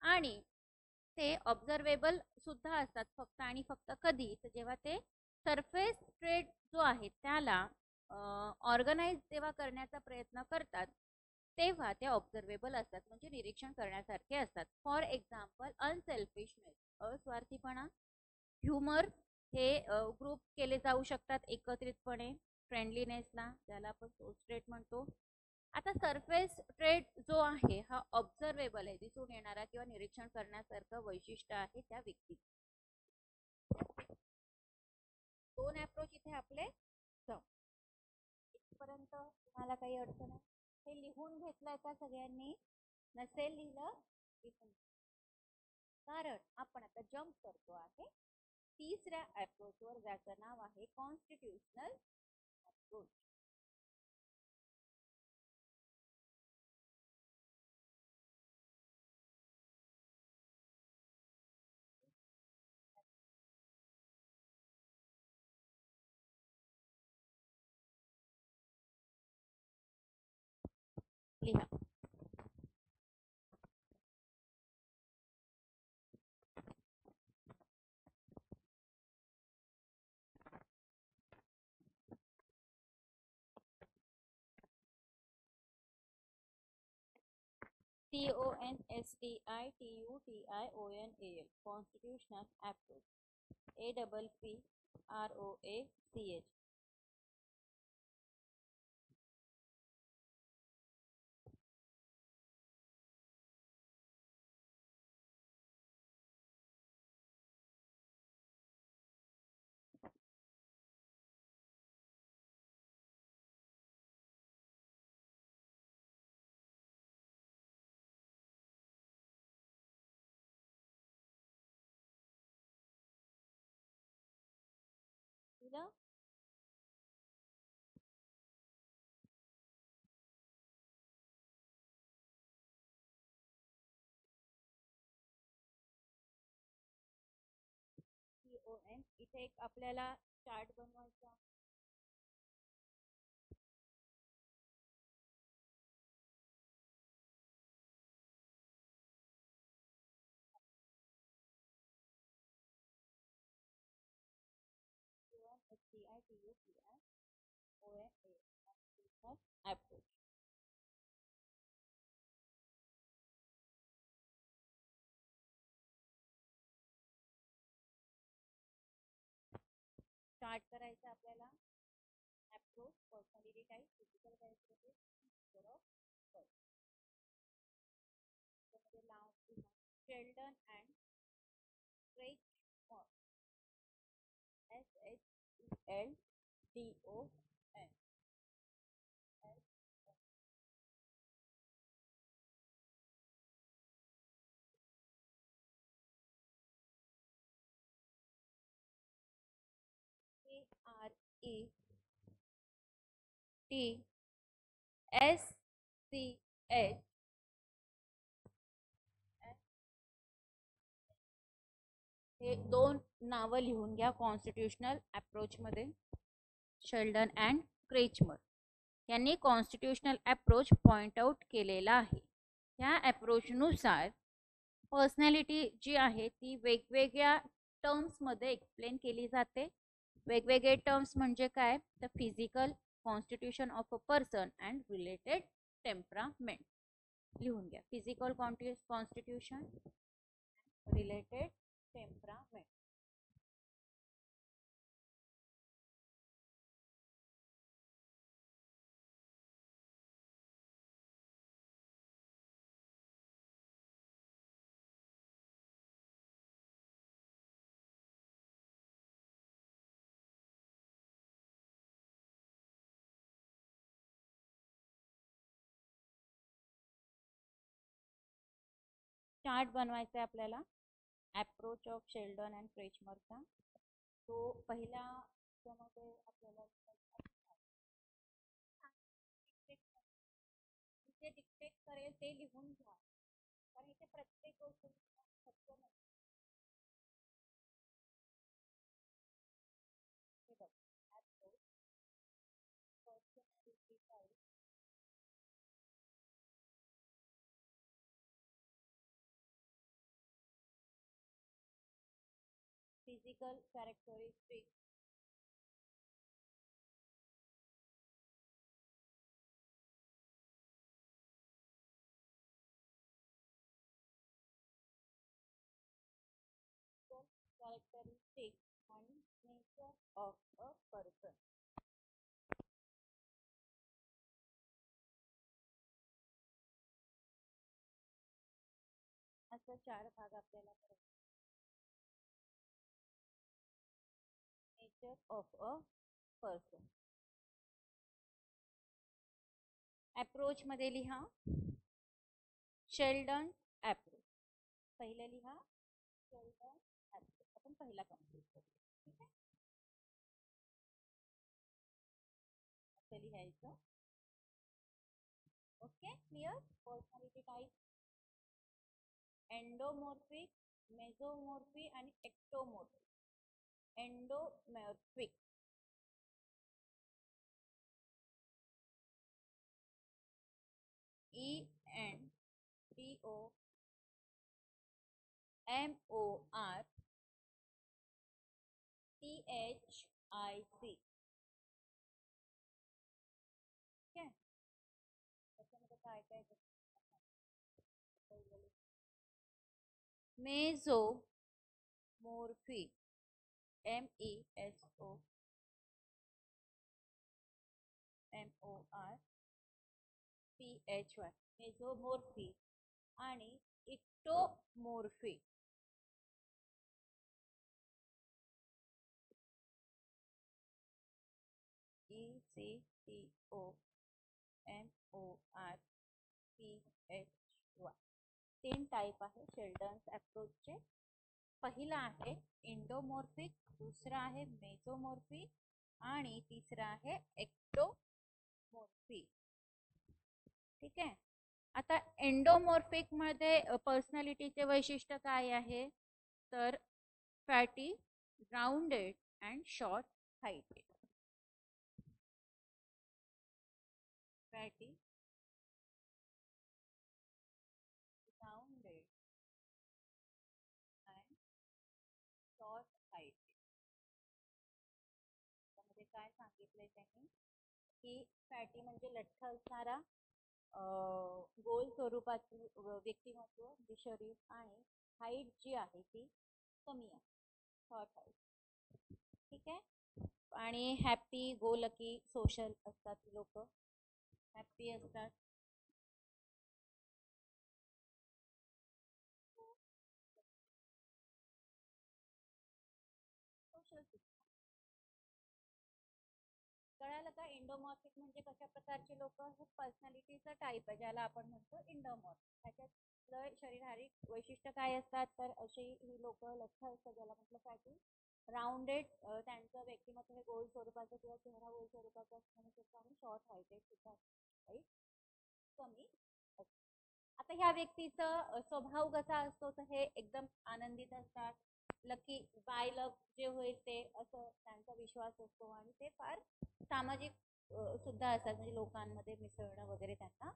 आणि ते ऑब्झर्वेबल सुद्धा असतात फक्त आणि फक्त कधी, तर जेव्हा ते सरफेस ट्रेट जो आहे त्याला ऑर्गनाइज जेव्हा करण्याचा प्रयत्न करतात तेव्हा ते ऑब्झर्वेबल असतात, म्हणजे निरीक्षण करण्यासारखे असतात. फॉर एक्झाम्पल अनसेल्फिशनेस, अस्वार्थीपणा, ह्युमर, हे ग्रुप केले जाऊ शकतात एकत्रितपणे. फ्रेंडलीनेसला, ज्याला आपण सोल ट्रेट म्हणतो. आता सरफेस ट्रेट जो आहे हा ऑब्झर्वेबल आहे, दिसून येणारा किंवा निरीक्षण करण्यासारखं वैशिष्ट्य आहे त्या व्यक्ती. दोन अप्रोच इथे आपले इथपर्यंत तुम्हाला काही अडचण आहे? हे लिहून घेतलंय का सगळ्यांनी? नसेल लिहिलं लिहून, कारण आपण आता जम्प करतो आहे तिसऱ्या अप्रोच वर, ज्याचं नाव आहे कॉन्स्टिट्यूशनल अप्रोच. लिहा. CONSTITUTIONAL, Constitutional Approach. APPROACH. दिलं? CON. इथे एक आपल्याला चार्ट बनवायचा. अप्रोच. स्टार्ट करायचं आपल्याला. Approach, personality type, physical characteristic of person. त्यामध्ये नाव Sheldon and Kretschmer, SHELDON. KRATSCH. हे दोन नावं लिहून घ्या कॉन्स्टिट्यूशनल अप्रोच मध्ये. शेल्डन अँड क्रेचमर यांनी कॉन्स्टिट्यूशनल अप्रोच पॉइंट आउट केलेला आहे. ह्या अप्रोचनुसार पर्सनॅलिटी जी आहे ती वेगवेगळ्या टर्म्समध्ये एक्सप्लेन केली जाते. वेगवेगळे टर्म्स म्हणजे काय, तर physical constitution of a person and related temperament. लिहून घ्या, physical constitution, related temperament. Chart बनवायचा आहे आपल्याला अप्रोच ऑफ शेल्डन अँड क्रेचमरचा. तो पहिला त्यामध्ये आपल्याला जे डिक्टेट करेल ते लिहून घ्या, कारण इथे प्रत्येक गोष्ट शक्य नाही. हे बघ, approach, personality type, physical characteristic, characteristic आणि नेचर ऑफ अ पर्सन. असं 4 भाग आपल्याला करायचे. Nature of a person. Approach मध्ये लिहा शेल्डन अप्रोच. पहिले लिहा शेल्डन अप्रोच. आपण पहिला कंप्लीट करू. ठीक आहे, असं लिहायचं. Okay, clear. Personality type endomorphic, mesomorphy आणि एक्टोमॉर्फिक. Endomorphic ENDOMORPHIC. ठीक आहे, त्याच्यामध्ये काय काय मेझोमॉर्फी MESOMORPHY मेझोमॉर्फी आणि इक्टोमॉर्फी. ECTOMORPHY. 3 टाईप आहे शेल्डन्स अप्रोचचे. पहिला आहे एंडोमॉर्फिक, दुसरा आहे मेझोमॉर्फी आणि तिसरा आहे एक्टोमॉर्फी. ठीक आहे, आता एंडोमॉर्फिक मध्ये पर्सनॅलिटीचे वैशिष्ट्य काय आहे तर fatty, rounded and short heighted. Fatty, rounded and short heighted. त्यामध्ये काय सांगितलंय त्यांनी की फॅटी म्हणजे लठ्ठ असणारा, गोल स्वरूपाचे व्यक्तिमत्व म्हणजे शरीर, आणि हाईट जी आहे ती कमी आहे, शॉर्ट हाईट. ठीक आहे, आणि हॅपी, गो लकी, सोशल असतात लोक, हॅपी असतात. सोशल. कळालं का? एंडोमॉर्फिक म्हणजे कशा प्रकारचे लोक, हे पर्सनॅलिटीचा टाईप आहे ज्याला आपण म्हणतो एंडोमॉर्फिक. त्याच्यात शरीरारिक वैशिष्ट्य काय असतात तर अशी ही लोक लठ्ठ असतात ज्याला म्हटलं फॅटी. राउंडेड, त्यांचं व्यक्तिमत्व हे गोल स्वरूपाचं किंवा चेहरा गोल स्वरूपाचा असू शकतो, आणि शॉर्ट हाईटेड सुद्धा हाईट कमी असते. आता ह्या व्यक्तीचा स्वभाव कसा असतो तर हे एकदम आनंदित असतात, लकी, बाय लक जे होईल ते असं त्यांचा विश्वास असतो, आणि ते फार सामाजिक सुद्धा असतात, म्हणजे लोकांमध्ये मिसळणं वगैरे त्यांना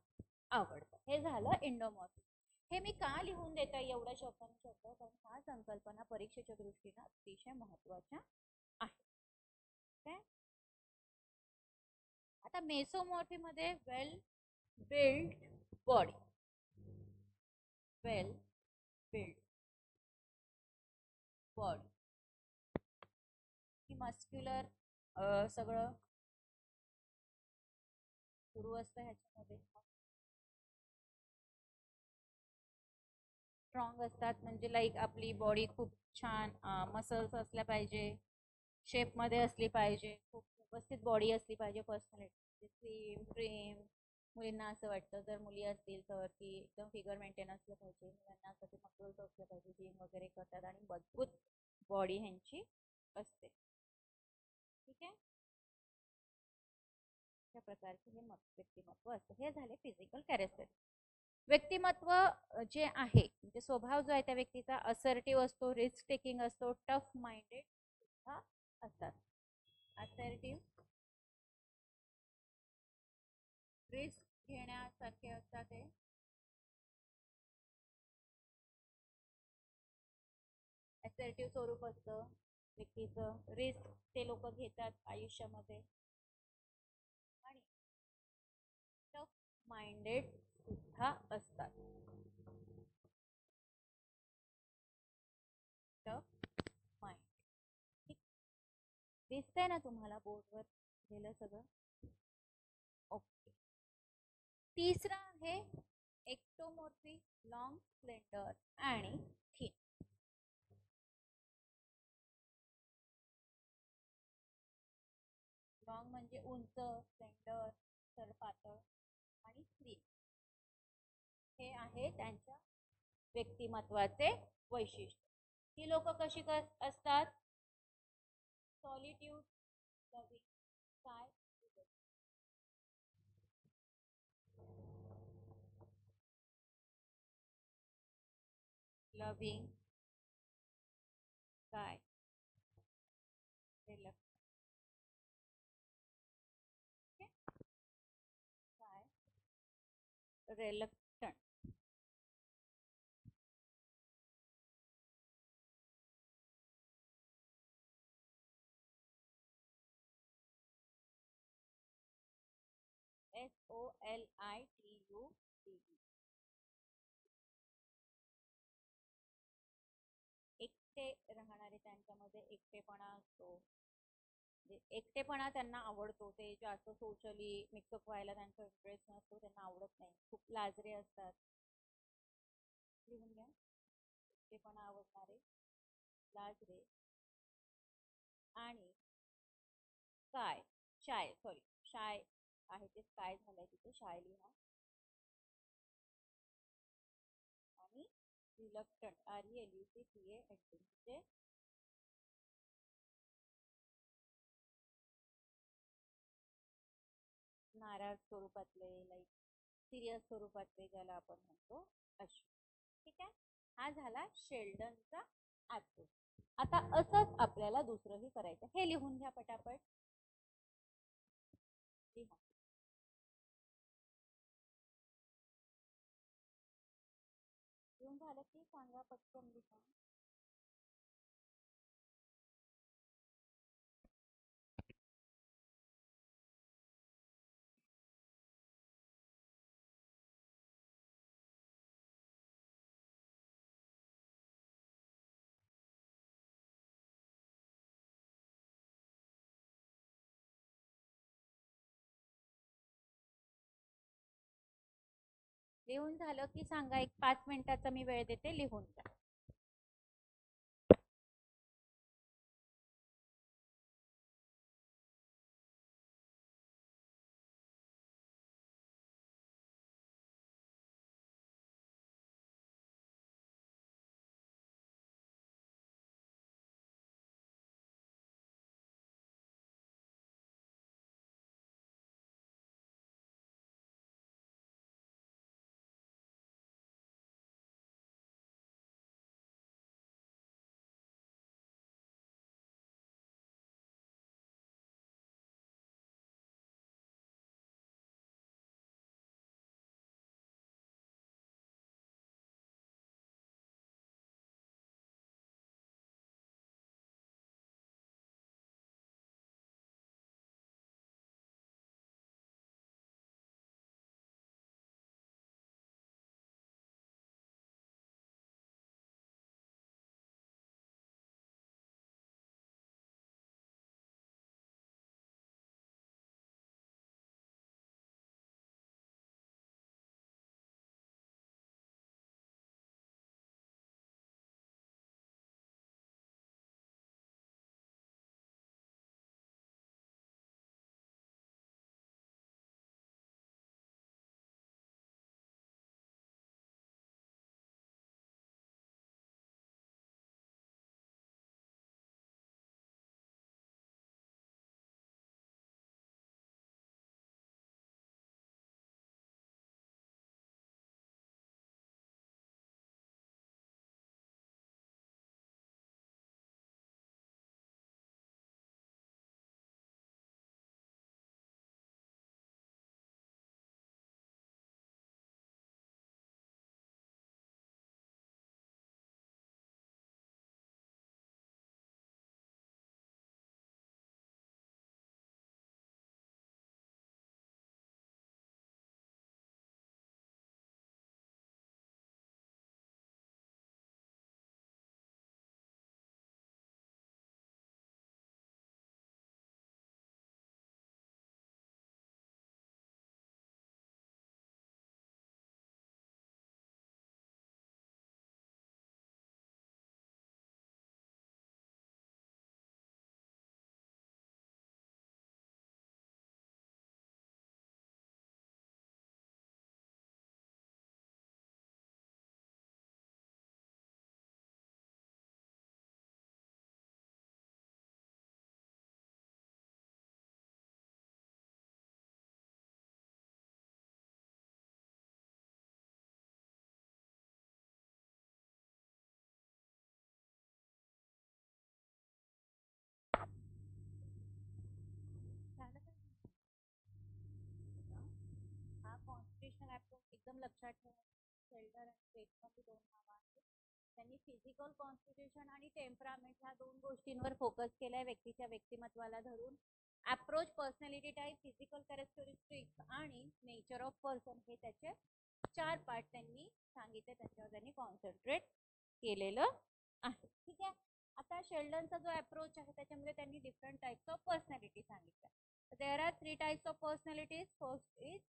आवडतं. हे झालं एंडोमॉर्फिक. हे मी का लिहून देता एवढ्या शब्द, कारण हा संकल्पना परीक्षेच्या दृष्टीने अतिशय महत्वाच्या आहे. आता मेसोमॉर्फी मध्ये वेल बिल्ड बॉडी, वेल बिल्ड बॉडी, मस्क्युलर सगळं सुरू असतं ह्याच्यामध्ये. स्ट्रॉंग असतात म्हणजे लाईक आपली बॉडी खूप छान मसल्स असल्या पाहिजे, शेप मध्ये असली पाहिजे, खूप व्यवस्थित बॉडी असली पाहिजे. पर्सनॅलिटी स्लिम ट्रिम, मुलींना असं वाटतं जर मुली असतील तर की एकदम फिगर मेंटेन असलं पाहिजे, मुलांना असं ते मसल्स असलं पाहिजे, जिम वगैरे करतात आणि मजबूत बॉडी ह्यांची असते. ठीक आहे, अशा प्रकारचे हे व्यक्तिमत्व असतं. हे झाले फिजिकल कॅरेक्टरिस्टिक. व्यक्तिमत्व जे आहे म्हणजे स्वभाव जो आहे त्या व्यक्तीचा असर्टिव्ह असतो, रिस्क टेकिंग असतो, टफ माइंडेड सुद्धा असतात. असर्टिव्ह, रिस्क घेण्यासारखे असतात ते. असर्टिव्ह स्वरूप असतं व्यक्तीचं, रिस्क ते लोक घेतात आयुष्यामध्ये, आणि टफ माइंडेड सुद्धा असतात. Tough mind. दिसतंय ना तुम्हाला बोर्डवर लिहिलं सगळं? ओके. तिसरा आहे एक्टोमॉर्फिक, लॉंग, स्लेंडर आणि थिन. लॉंग म्हणजे उंच, स्लेंडर तर पातळ आणि स्लिम. हे आहे त्यांच्या व्यक्तिमत्वाचे वैशिष्ट्य. ही लोक कशी असतात? सॉलिट्यूड, लविंग, काय, लविंग, काय, रिलक्टंट. काय, रिलक्टंट. SOLITUD. एकटे राहणारे, त्यांच्यामध्ये एकटेपणा असतो. एकटेपणा त्यांना आवडतो. ते जास्त सोशली मिक्सअप व्हायला त्यांचा इंटरेस्ट नसतो, त्यांना आवडत नाही. खूप लाजरे असतात. लिहून घ्या. एकटेपणा आवडणारे, लाजरे आणि काय, शाय, सॉरी शाय आहे ते काय झालंय तिथे, शाय लिहा. आणि रिलक्टंट, RELUCTA म्हणजे नाराज स्वरूपातले, लाईक सिरियस स्वरूपातले, ज्याला आपण म्हणतो असे. ठीक आहे. हा झाला शेल्डनचा अप्रोच. आता असंच आपल्याला दुसरंही करायचं. हे लिहून घ्या पटापट. लिहा. लिहून झालं की सांगा पटकन लिहा. लिहून झालं की सांगा. एक 5 मिनिटाचा मी वेळ देते, लिहून घ्या. अप्रोच एकदम लक्षात ठेवा. शेल्डर आणि क्रेचमर दोन नावं आहेत. त्यांनी फिजिकल कॉन्स्टिट्यूशन आणि टेम्परामेंट ह्या दोन गोष्टींवर फोकस केलाय व्यक्तीच्या व्यक्तिमत्वाला धरून. Approach, personality type, physical characteristics आणि नेचर ऑफ पर्सन हे त्याचे 4 पार्ट त्यांनी सांगितले. त्याच्यावर त्यांनी कॉन्सन्ट्रेट केलेलं आहे. ठीक आहे. आता शेल्डनचा जो अप्रोच आहे त्याच्यामध्ये त्यांनी डिफरंट टाइप्स ऑफ पर्सनॅलिटी सांगितल्या. There are 3 types of personalities. First is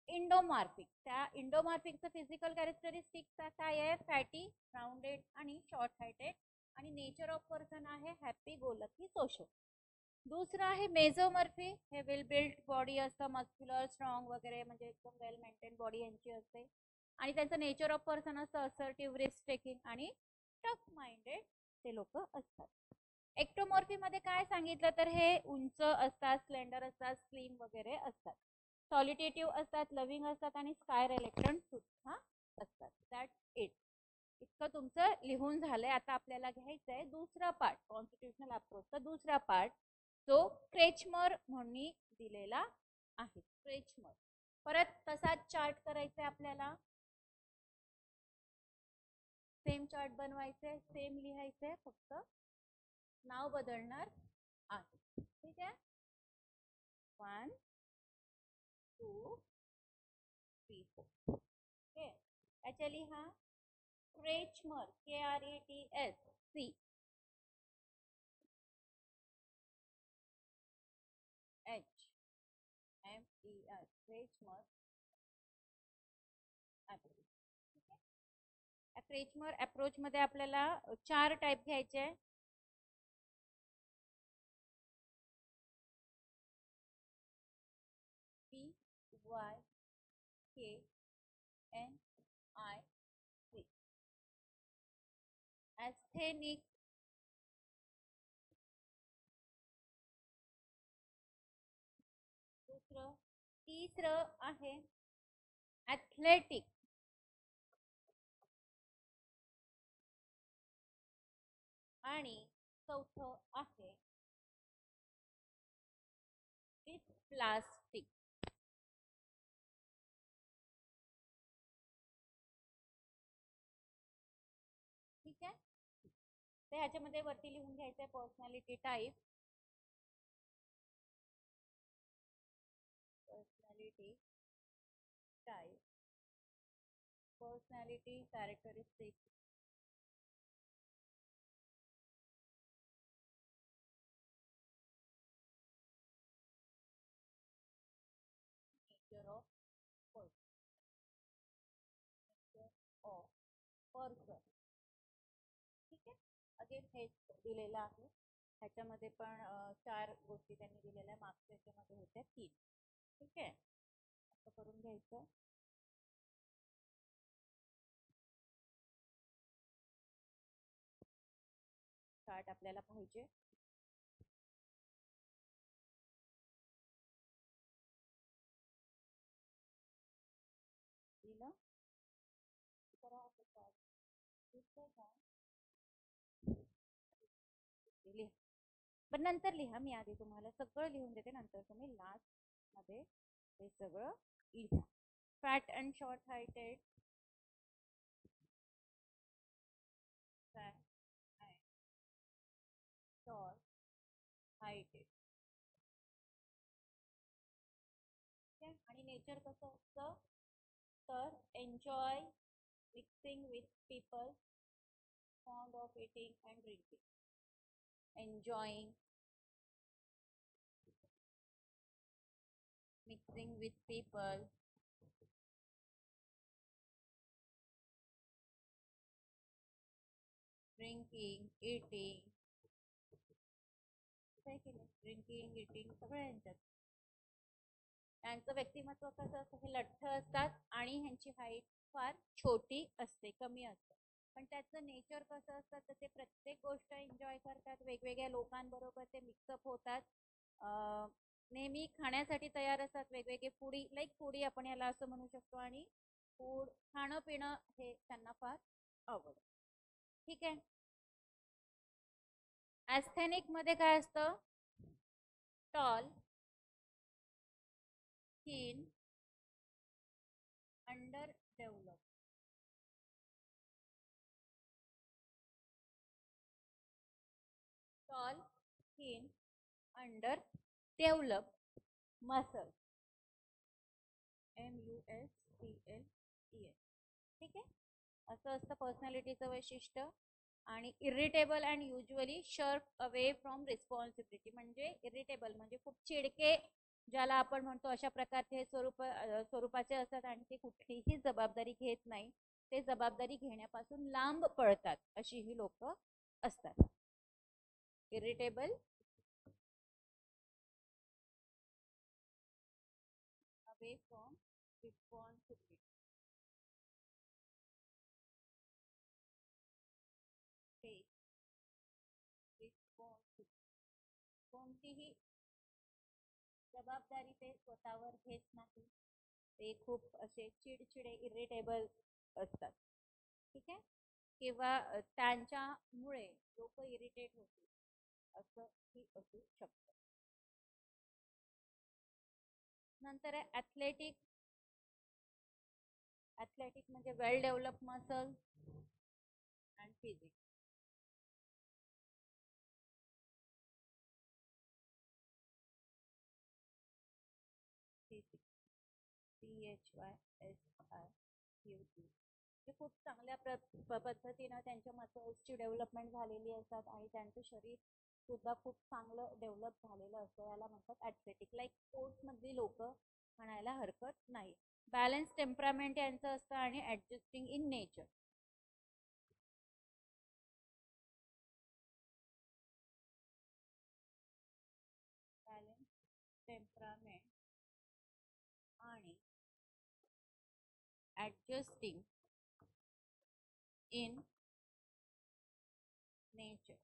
endomorphic. त्या इंडोमॉर्फिकचं फिजिकल कॅरेक्टरिस्टिक्स काय आहे? फॅटी, राउंडेड आणि शॉर्ट हाइटेड. आणि नेचर ऑफ पर्सन आहे हॅपी, गो लकी, सोशल. दुसरं आहे मेझोमॉर्फी. हे वेल बिल्ड बॉडी असतं, मस्क्युलर, स्ट्रॉंग वगैरे, म्हणजे एकदम वेल मेंटेन बॉडी यांची असते. आणि त्यांचं नेचर ऑफ पर्सन असतं असर्टिव्ह, रिस्क टेकिंग आणि टफ माइंडेड ते लोक असतात. एक्टोमॉर्फी मध्ये काय सांगितलं तर हे उंच असतात, स्लेंडर असतात, स्लिम वगैरे असतात, सॉलिटेटिव्ह असतात, लव्हिंग असतात आणि स्काय रिलेक्टंट सुद्धा असतात. That's it. इतकं तुमचं लिहून झालंय. आता आपल्याला घ्यायचंय दुसरा पार्ट, कॉन्स्टिट्यूशनल अप्रोचचा दुसरा पार्ट, जो क्रेचमर म्हणून दिलेला आहे. क्रेचमर परत तसाच चार्ट करायचा आपल्याला. सेम चार्ट बनवायचे, सेम लिहायचे, फक्त नाव बदलणार आहे. ठीक आहे. 1 2 3 4. ओके. याच्या लिहा क्रेचमर, KRETS CHMER, क्रेचमर अप्रोच. ठीक आहे. या क्रेचमर अप्रोच मध्ये आपल्याला 4 टाइप घ्यायचे. PYKNIC. एस्थेनिक, दुसरं. तिसरं आहे ॲथलेटिक. आणि चौथं आहे प्लास्टिक. ठीक आहे. तर ह्याच्यामध्ये वरती लिहून घ्यायचंय personality type, personality type, personality characteristic, nature of person, nature of person. ठीक आहे. अगेन हेच दिलेलं आहे. ह्याच्यामध्ये पण 4 गोष्टी त्यांनी दिलेल्या, मागच्या ह्याच्यामध्ये होत्या 3. ठीक आहे. असं करून घ्यायचं. चार्ट आपल्याला पाहिजे. दिलं तर लिहा. पण नंतर लिहा, मी आधी तुम्हाला सगळं लिहून देते, नंतर तुम्ही लास्ट मध्ये हे सगळं लिहा. Fat and short heighted, fat and short heighted. आणि नेचर कसं असतं तर enjoy mixing with people, fond of eating and drinking, enjoying mixing with people, drinking, eating, drinking, eating सगळं यांच्यात. यांचं व्यक्तिमत्व कसं असतं, हे लठ्ठ असतात आणि ह्यांची हाईट फार छोटी असते, कमी असते. पण त्याचं नेचर कसं असतं तर ते प्रत्येक गोष्ट एन्जॉय करतात, वेगवेगळ्या लोकांबरोबर ते मिक्सअप होतात, नेहमी खाण्यासाठी तयार असतात, वेगवेगळे फूडी, लाईक फूडी आपण याला असं म्हणू शकतो. आणि फूड खाणं पिणं हे त्यांना फार आवडतं. ठीक आहे. ॲस्थेनिक मध्ये काय असतं, tall, thin under develop. Tall, thin, under develop muscle. MUSCLES. ठीक आहे. असं असतं पर्सनॅलिटीचं वैशिष्ट्य. आणि irritable and usually shirk away from responsibility, म्हणजे इरिटेबल म्हणजे खूप चिडके, ज्याला आपण म्हणतो अशा प्रकारचे हे स्वरूपाचे असतात आणि ते कुठलीही जबाबदारी घेत नाही, ते जबाबदारी घेण्यापासून लांब पळतात, अशी ही लोक असतात. Irritable, away from responsibility. कोणतीही जबाबदारी ते स्वतःवर घेत नाही, ते खूप असे चिडचिडे इरिटेबल असतात. ठीक आहे. किंवा त्यांच्यामुळे लोक इरिटेट होतील, असं ही असू शकतं. नंतर आहे ॲथलेटिक. ॲथलेटिक म्हणजे well develop muscle and physics. PHYSIQT. ते खूप चांगल्या पद्धतीनं त्यांच्या मसल्सची डेव्हलपमेंट झालेली असतात आणि त्यांचं शरीर सुद्धा खूप चांगलं डेव्हलप झालेलं असतं. याला म्हणतात ॲथलेटिक. लाईक स्पोर्ट्समधली लोक म्हणायला हरकत नाही. बॅलन्स टेम्परामेंट यांचं असतं आणि ॲडजस्टिंग इन नेचर. बॅलन्स टेम्परामेंट आणि ॲडजस्टिंग इन नेचर.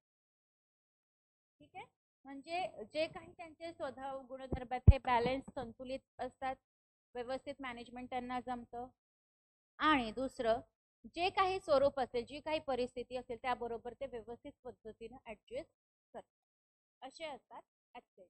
ठीक आहे. म्हणजे जे काही त्यांचे स्वभाव गुणधर्म हे बॅलन्स संतुलित असतात, व्यवस्थित मॅनेजमेंट त्यांना जमतं. आणि दुसरं, जे काही स्वरूप असेल, जी काही परिस्थिती असेल, त्याबरोबर ते व्यवस्थित पद्धतीने ऍडजस्ट करतात, असे असतात athlete.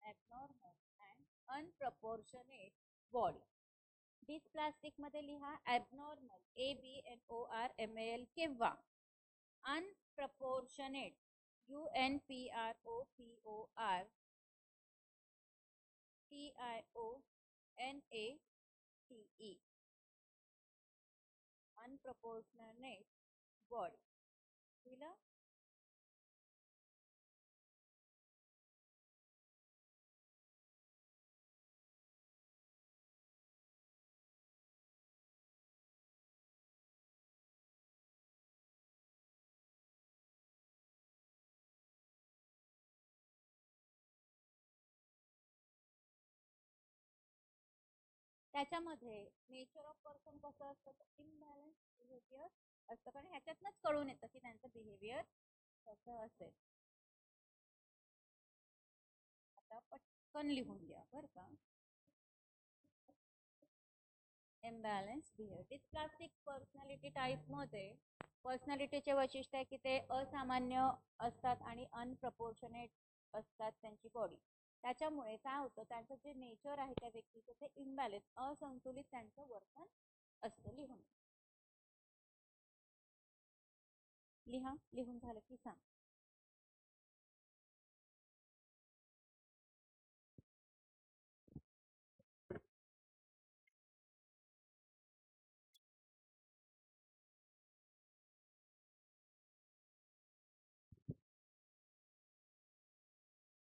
Abnormal and unproportionate body. Dysplastic मध्ये लिहा ॲबनॉर्मल ABNORMAL किंवा अनप्रपोर्शनेट UNPROPORTIONATE. अनप्रपोर्शनेट बॉडी. दिलं. त्याच्यामध्ये नेचर ऑफ पर्सन कसं असतं, इम्बॅलन्स बिहेवियर असतं, कारण ह्याच्यातनंच कळून येतं की त्यांचं बिहेवियर कसं असेल. आता पटकन लिहून घ्या बरं का. Imbalance behaviour. Dysplastic personality type मध्ये पर्सनॅलिटीचे वैशिष्ट्य आहे की ते असामान्य असतात आणि अनप्रपोर्शनेट असतात त्यांची बॉडी. त्याच्यामुळे काय होतं, त्यांचं जे नेचर आहे त्या व्यक्तीचं ते इम्बॅलन्स, असंतुलित त्यांचं वर्तन असतं. लिहून झालं की सांग.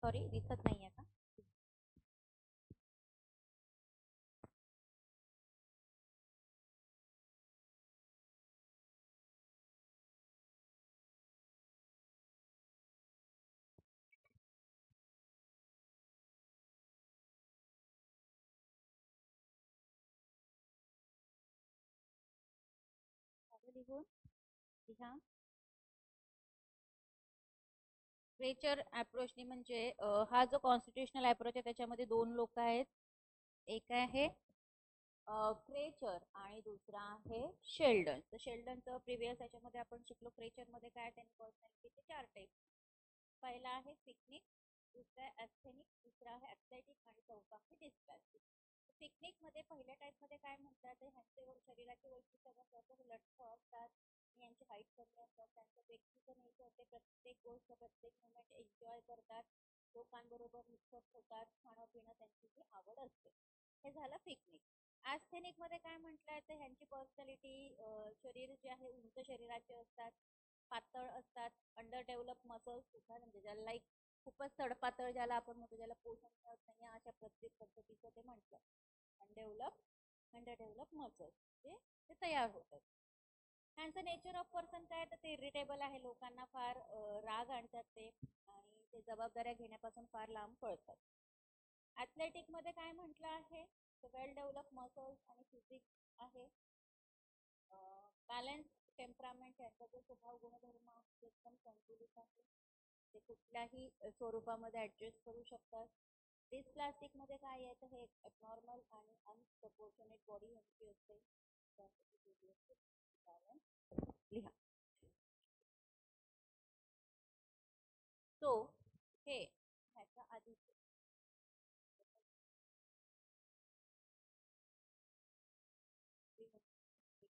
सॉरी, दिसत नाहीये का? लिहून लिहा. क्रेचर अप्रोचनी म्हणजे हा जो कॉन्स्टिट्युशनल अप्रोच आहे त्याच्यामध्ये दोन लोक आहेत. एक आहे क्रेचर आणि दुसरा आहे शेल्डन. तर शेल्डनचं प्रिव्हियस याच्यामध्ये आपण शिकलो. क्रेचर मध्ये काय, त्यांनी पर्सनॅलिटीचे 4 टाईप. पहिला आहे पिकनिक, दुसरा आहे ॲस्थेनिक, तिसरा आहे ॲथलेटिक आणि चौथा आहे डिस्प्लास्टिक. पिकनिक मध्ये पहिल्या टाईप मध्ये काय म्हणतात, ह्यांचे शरीराचे वैशिष्ट्य जास्त लठ्ठ असतात, यांची हाईट कमी असतात, त्यांचं व्यक्तित्व नेचर ते प्रत्येक गोष्ट प्रत्येक मुवमेंट एन्जॉय करतात, लोकांबरोबर मिक्सअप होतात, खाणं पिणं त्यांची जी आवड असते. हे झालं पिकनिक. ॲस्थेनिक मध्ये काय म्हटलंय, तर ह्यांची पर्सनॅलिटी, शरीर जे आहे उंच शरीराचे असतात, पातळ असतात, अंडर डेव्हलप मसल्स सुद्धा, म्हणजे ज्याला लाईक खूपच सडपातळ ज्याला आपण म्हणतो, ज्याला पोषण मिळत नाही अशा प्रत्येक पद्धतीचं ते म्हटलं. अंडर डेव्हलप मसल्स ते तयार होतात. त्यांचं नेचर ऑफ पर्सन काय, तर ते इरिटेबल आहे, लोकांना फार राग आणतात ते, आणि ते जबाबदाऱ्या घेण्यापासून फार लांब पळतात. ॲथलेटिक मध्ये काय म्हटलं आहे, वेल डेव्हलप मसल्स आणि फिजिक्स आहे. बॅलन्स टेम्परामेंट, यांचा जो स्वभाव गुणधर्म आहे एकदम संतुलित आहे, ते कुठल्याही स्वरूपामध्ये ऍडजस्ट करू शकतात. डिस्प्लास्टिक मध्ये काय आहे, तर हे ॲबनॉर्मल आणि अनप्रपोर्शनेट बॉडी यांची असते. लिहा. सो हे ह्याच्या आधीच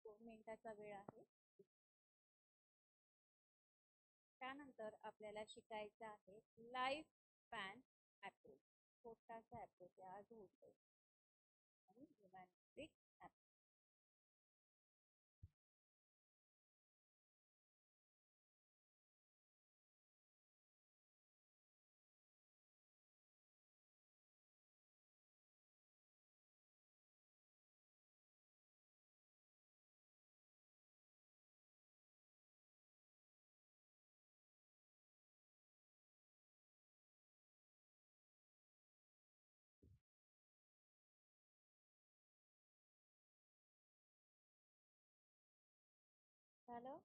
2 मिनिटाचा वेळ आहे. त्यानंतर आपल्याला शिकायचं आहे लाईफ स्पॅन अप्रोच. छोटासा अप्रोच आज होतो आणि ह्युमॅनिस्टिक अप्रोच. झालं.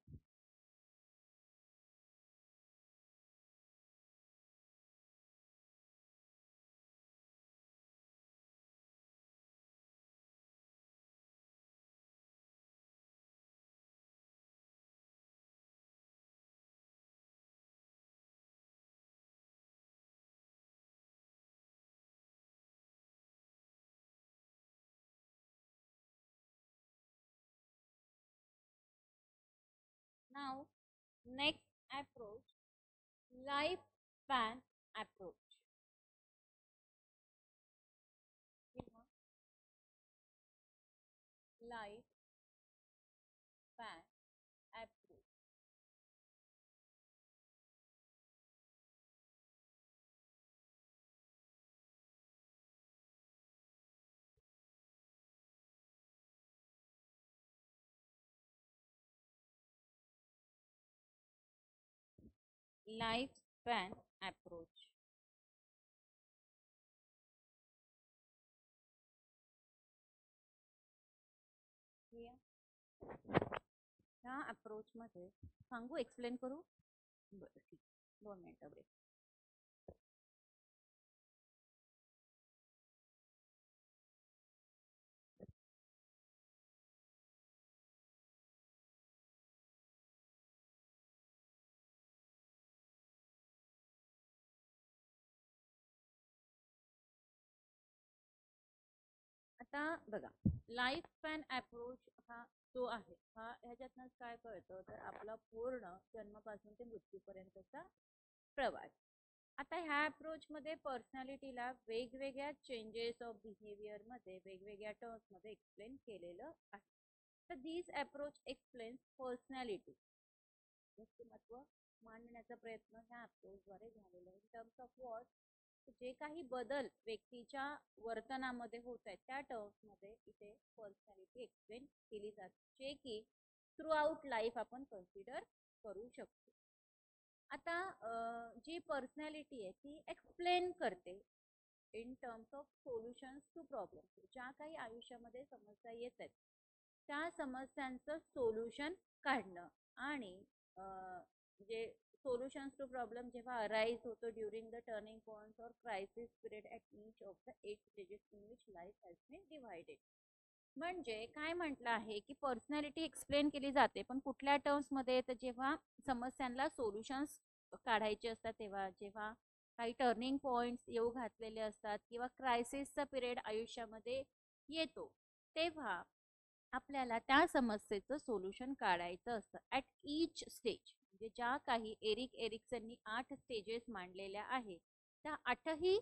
नाव next approach, life span approach. Life span approach. Life span approach. ह्या अप्रोच मध्ये सांगू, एक्सप्लेन करू? बरं ठीक, 2 मिनिटं ब्रेक. आता बघा, लाईफ स्पॅन अप्रोच हा जो आहे, हा ह्याच्यातनंच काय कळतं, तर आपला पूर्ण जन्मापासून ते मृत्यूपर्यंतचा प्रवास. आता ह्या अप्रोच मध्ये पर्सनॅलिटीला वेगवेगळ्या चेंजेस ऑफ बिहेवियर मध्ये वेगवेगळ्या टर्म्स मध्ये एक्सप्लेन केलेलं आहे. तर दिस अप्रोच एक्सप्लेन्स पर्सनॅलिटी, व्यक्तिमत्व मांडण्याचा प्रयत्न ह्या अप्रोचद्वारे झालेला आहे. इन टर्म्स ऑफ वॉट, जे काही बदल व्यक्तीच्या वर्तनामध्ये होत आहेत त्या टर्म्स मध्ये इथे पर्सनॅलिटी एक्सप्लेन केली जाते, जे की थ्रू आउट लाईफ आपण कन्सिडर करू शकतो. आता जी पर्सनॅलिटी आहे ती एक्सप्लेन करते in terms of solutions to problem. ज्या काही आयुष्यामध्ये समस्या येत आहेत त्या समस्यांचं सोल्युशन काढणं आणि जे सोल्युशन्स टू प्रॉब्लेम जेव्हा अराईज होतो ड्युरिंग द टर्निंग पॉइंट्स और crisis period at each of the 8 stages in which life has been divided. म्हणजे काय म्हटलं आहे की पर्सनॅलिटी एक्सप्लेन केली जाते, पण कुठल्या टर्म्समध्ये? तर जेव्हा समस्यांना सोल्युशन्स काढायचे असतात, तेव्हा जेव्हा काही टर्निंग पॉइंट्स येऊ घातलेले असतात किंवा क्रायसिसचा पिरियड आयुष्यामध्ये येतो, तेव्हा आपल्याला त्या समस्येचं सोल्युशन काढायचं असतं ॲट ईच स्टेज. म्हणजे ज्या काही एरिक एरिक्सननी 8 स्टेजेस मांडलेल्या आहेत, त्या 8ही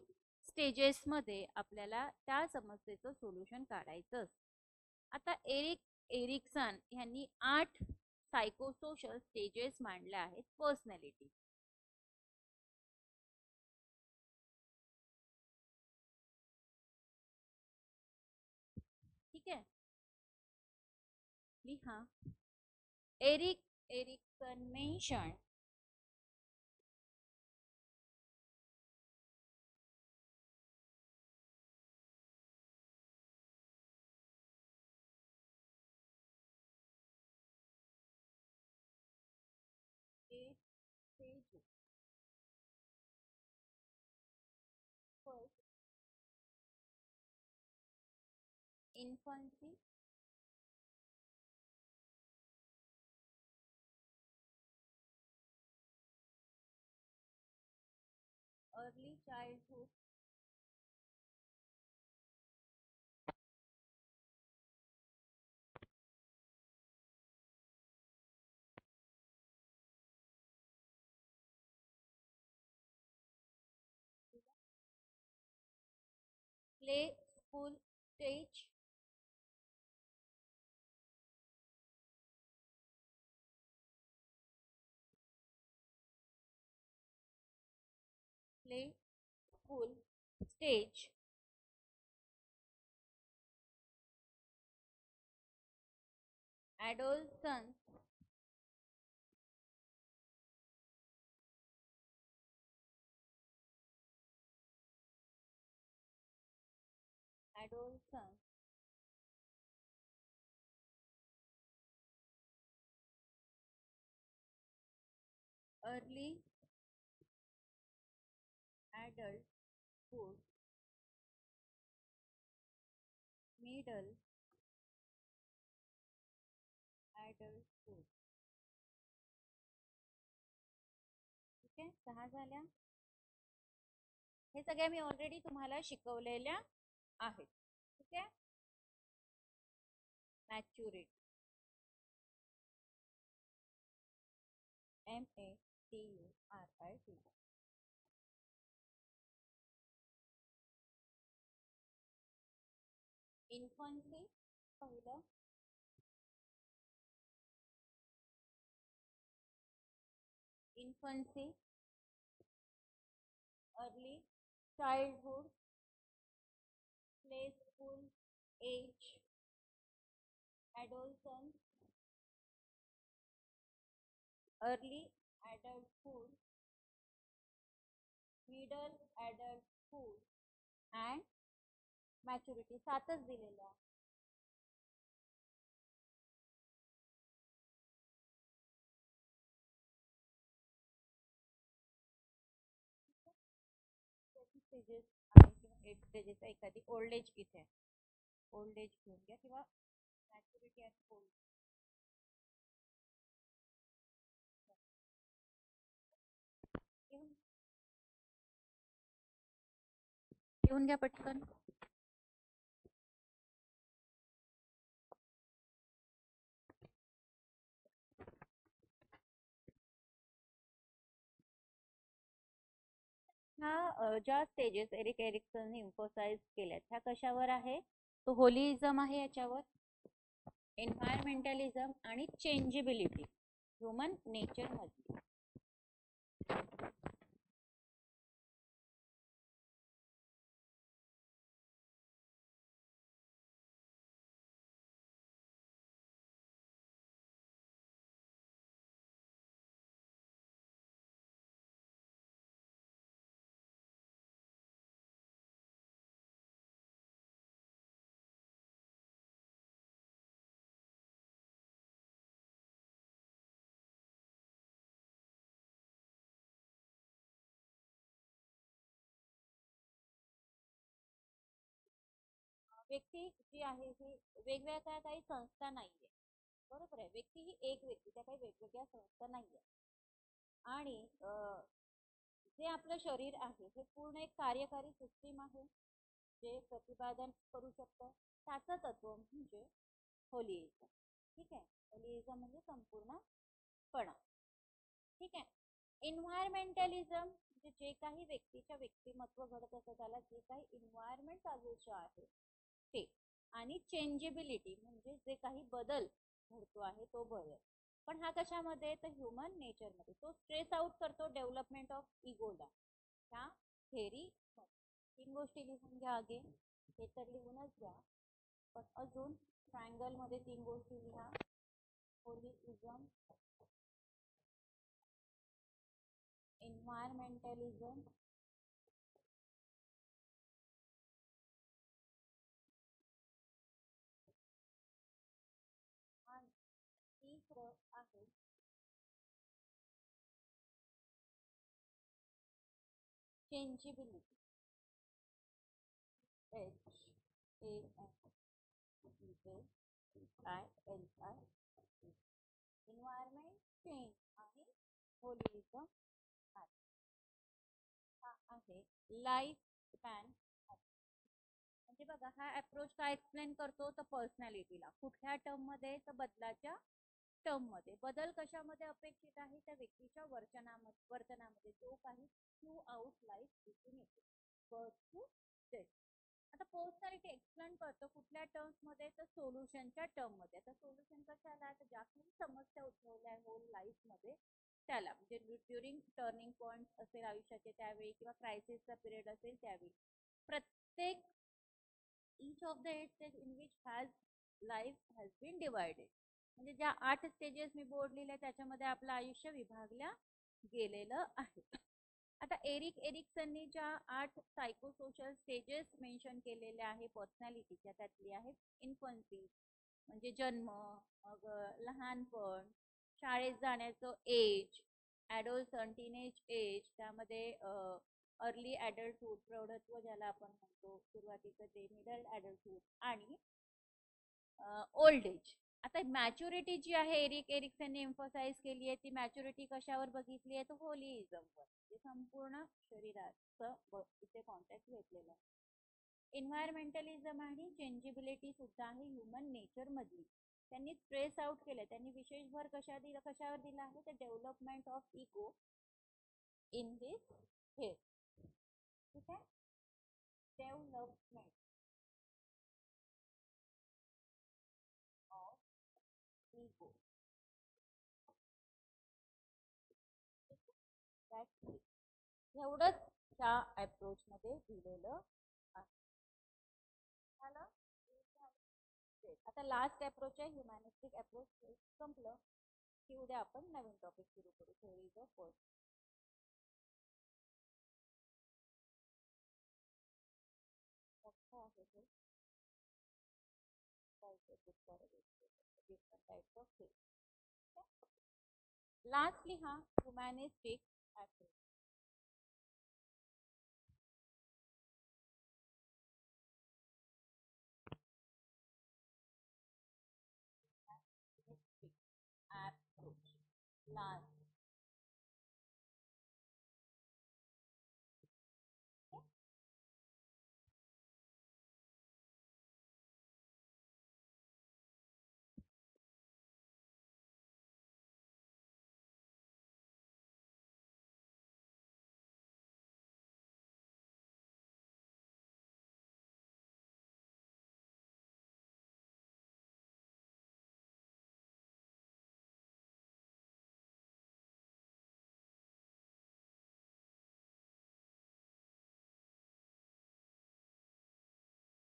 स्टेजेसमध्ये आपल्याला त्या समस्येचं सोल्युशन काढायचं असतं. आता एरिक एरिक्सन यांनी 8 सायकोसोशल स्टेजेस मांडल्या आहेत पर्सनॅलिटी. ठीक आहे, लिहा. Erik Erikson mention eight stages. First, infancy, early childhood, play school stage, play school stage, adolescence, adolescence, early adulthood, middle adulthood. ठीक आहे, 6 झाल्या. हे सगळ्या मी ऑलरेडी तुम्हाला शिकवलेल्या आहेत. ठीक आहे. Maturity, MATURIT. इन्फन्सी पहिलं, infancy, early childhood, play school age, adolescence, early adulthood, middle adulthood and maturity. 7च दिलेल्या. स्टेजेस आहे किंवा 8 स्टेजेस आहे. एखादी ओल्ड एज इथे आहे, ओल्ड एज घेऊन घ्या किंवा मॅच्युरिटी आणि ओल्ड. घेऊन घ्या पटकन. ह्या ज्या स्टेजेस एरिक एरिक्सनने इम्फोसाइज केल्यात, ह्या कशावर आहे? तो होलिझम आहे याच्यावर, एन्व्हायरमेंटलिझम आणि चेंजेबिलिटी ह्युमन नेचर मध्ये. व्यक्ती जी आहे ही वेगवेगळ्या काही संस्था नाहीये, बरोबर आहे. व्यक्ती ही एक व्यक्ती, त्या काही वेगवेगळ्या संस्था नाहीये. आणि जे आपलं शरीर आहे हे पूर्ण एक कार्यकारी सिस्टीम आहे, जे प्रतिपादन करू शकतं. त्याचं तत्व म्हणजे होलिइझम. ठीक आहे, होलिइझम म्हणजे संपूर्णपणा. ठीक आहे. इन्व्हायरमेंटलिझम म्हणजे जे काही व्यक्तीच्या व्यक्तिमत्व घडत असतं त्याला जे काही इन्व्हायरमेंट चालूचे आहे ते. आणि चेंजेबिलिटी म्हणजे जे काही बदल घडतो आहे तो बदल. पण हा कशामध्ये, तर ह्युमन नेचरमध्ये. तो स्ट्रेस आउट करतो डेव्हलपमेंट ऑफ इगोला ह्या थेरी. तीन गोष्टी लिहून घ्या आगे, हे तर लिहूनच घ्या, पण अजून ट्रायंगल मध्ये तीन गोष्टी लिहा. होलिइझम, environmentalism, आणि तिसरं आहे चेंजेबिलिटी. HANGILI. एन्व्हायरमेंट चेंज आणि होलिइझम हा आहे लाईफ स्पॅन. म्हणजे बघा, हा अप्रोच काय एक्सप्लेन करतो, तर पर्सनॅलिटीला. कुठल्या टर्म मध्ये, तर बदलाच्या टर्म मध्ये. बदल कशामध्ये अपेक्षित आहे, त्या व्यक्तीच्या वर्तनामध्ये जो काही थ्रू आउट लाईफ दिसून येतो. Birth to death. आता पर्सनॅलिटी एक्सप्लेन करतो कुठल्या टर्म्स मध्ये, तर सोल्युशनच्या टर्म मध्ये. आता सोल्युशन कशाला, तर ज्या काही समस्या उद्भवल्या होल लाईफ मध्ये त्याला, म्हणजे ड्युरिंग टर्निंग पॉइंट असेल आयुष्याचे त्यावेळी, किंवा क्रायसिसचा पिरियड असेल त्यावेळी, प्रत्येक each of the 8 stages in which has life has been divided. म्हणजे ज्या 8 स्टेजेस मी बोर्ड लिहिले त्याच्यामध्ये आपलं आयुष्य विभागल्या गेलेलं आहे. आता एरिक एरिक्सननी ज्या 8 सायकोसोशल स्टेजेस मेन्शन केलेल्या आहे पर्सनॅलिटीच्या, त्यातली आहे इन्फन्सी म्हणजे जन्म, मग लहानपण, शाळेत जाण्याचं एज, ॲडोल्सन टीनेज एज, त्यामध्ये अर्ली ॲडल्टहूड प्रौढत्व ज्याला आपण म्हणतो सुरुवातीचं ते, मिडल ॲडल्टहूड, आणि ओल्ड एज. आता मॅच्युरिटी जी आहे एरिक एरिक्सनने एम्फसाइज केली आहे, ती मॅच्युरिटी कशावर बघितली आहे, तर होलिइझमवर. म्हणजे संपूर्ण शरीराचं इथे कॉन्टॅक्ट घेतलेला आहे. एन्व्हायरमेंटलिझम आणि चेंजेबिलिटी सुद्धा आहे ह्युमन नेचर मधली. त्यांनी स्ट्रेस आउट केलं, त्यांनी विशेष भर कशावर दिला आहे, तर development of ego in this head. ठीक आहे, डेव्हलपमेंट ऑफ इगो. एवढंच त्या अप्रोच मध्ये दिलेलं आहे. झालं. आता लास्ट अप्रोच आहे ह्युमॅनिस्टिक अप्रोच. संपलं की उद्या आपण नवीन टॉपिक सुरू करू, थेअरीज ऑफ पर्सन. आहे ते different types of thing. Lastly हा ह्युमॅनिस्टिक अप्रोच. Approach last.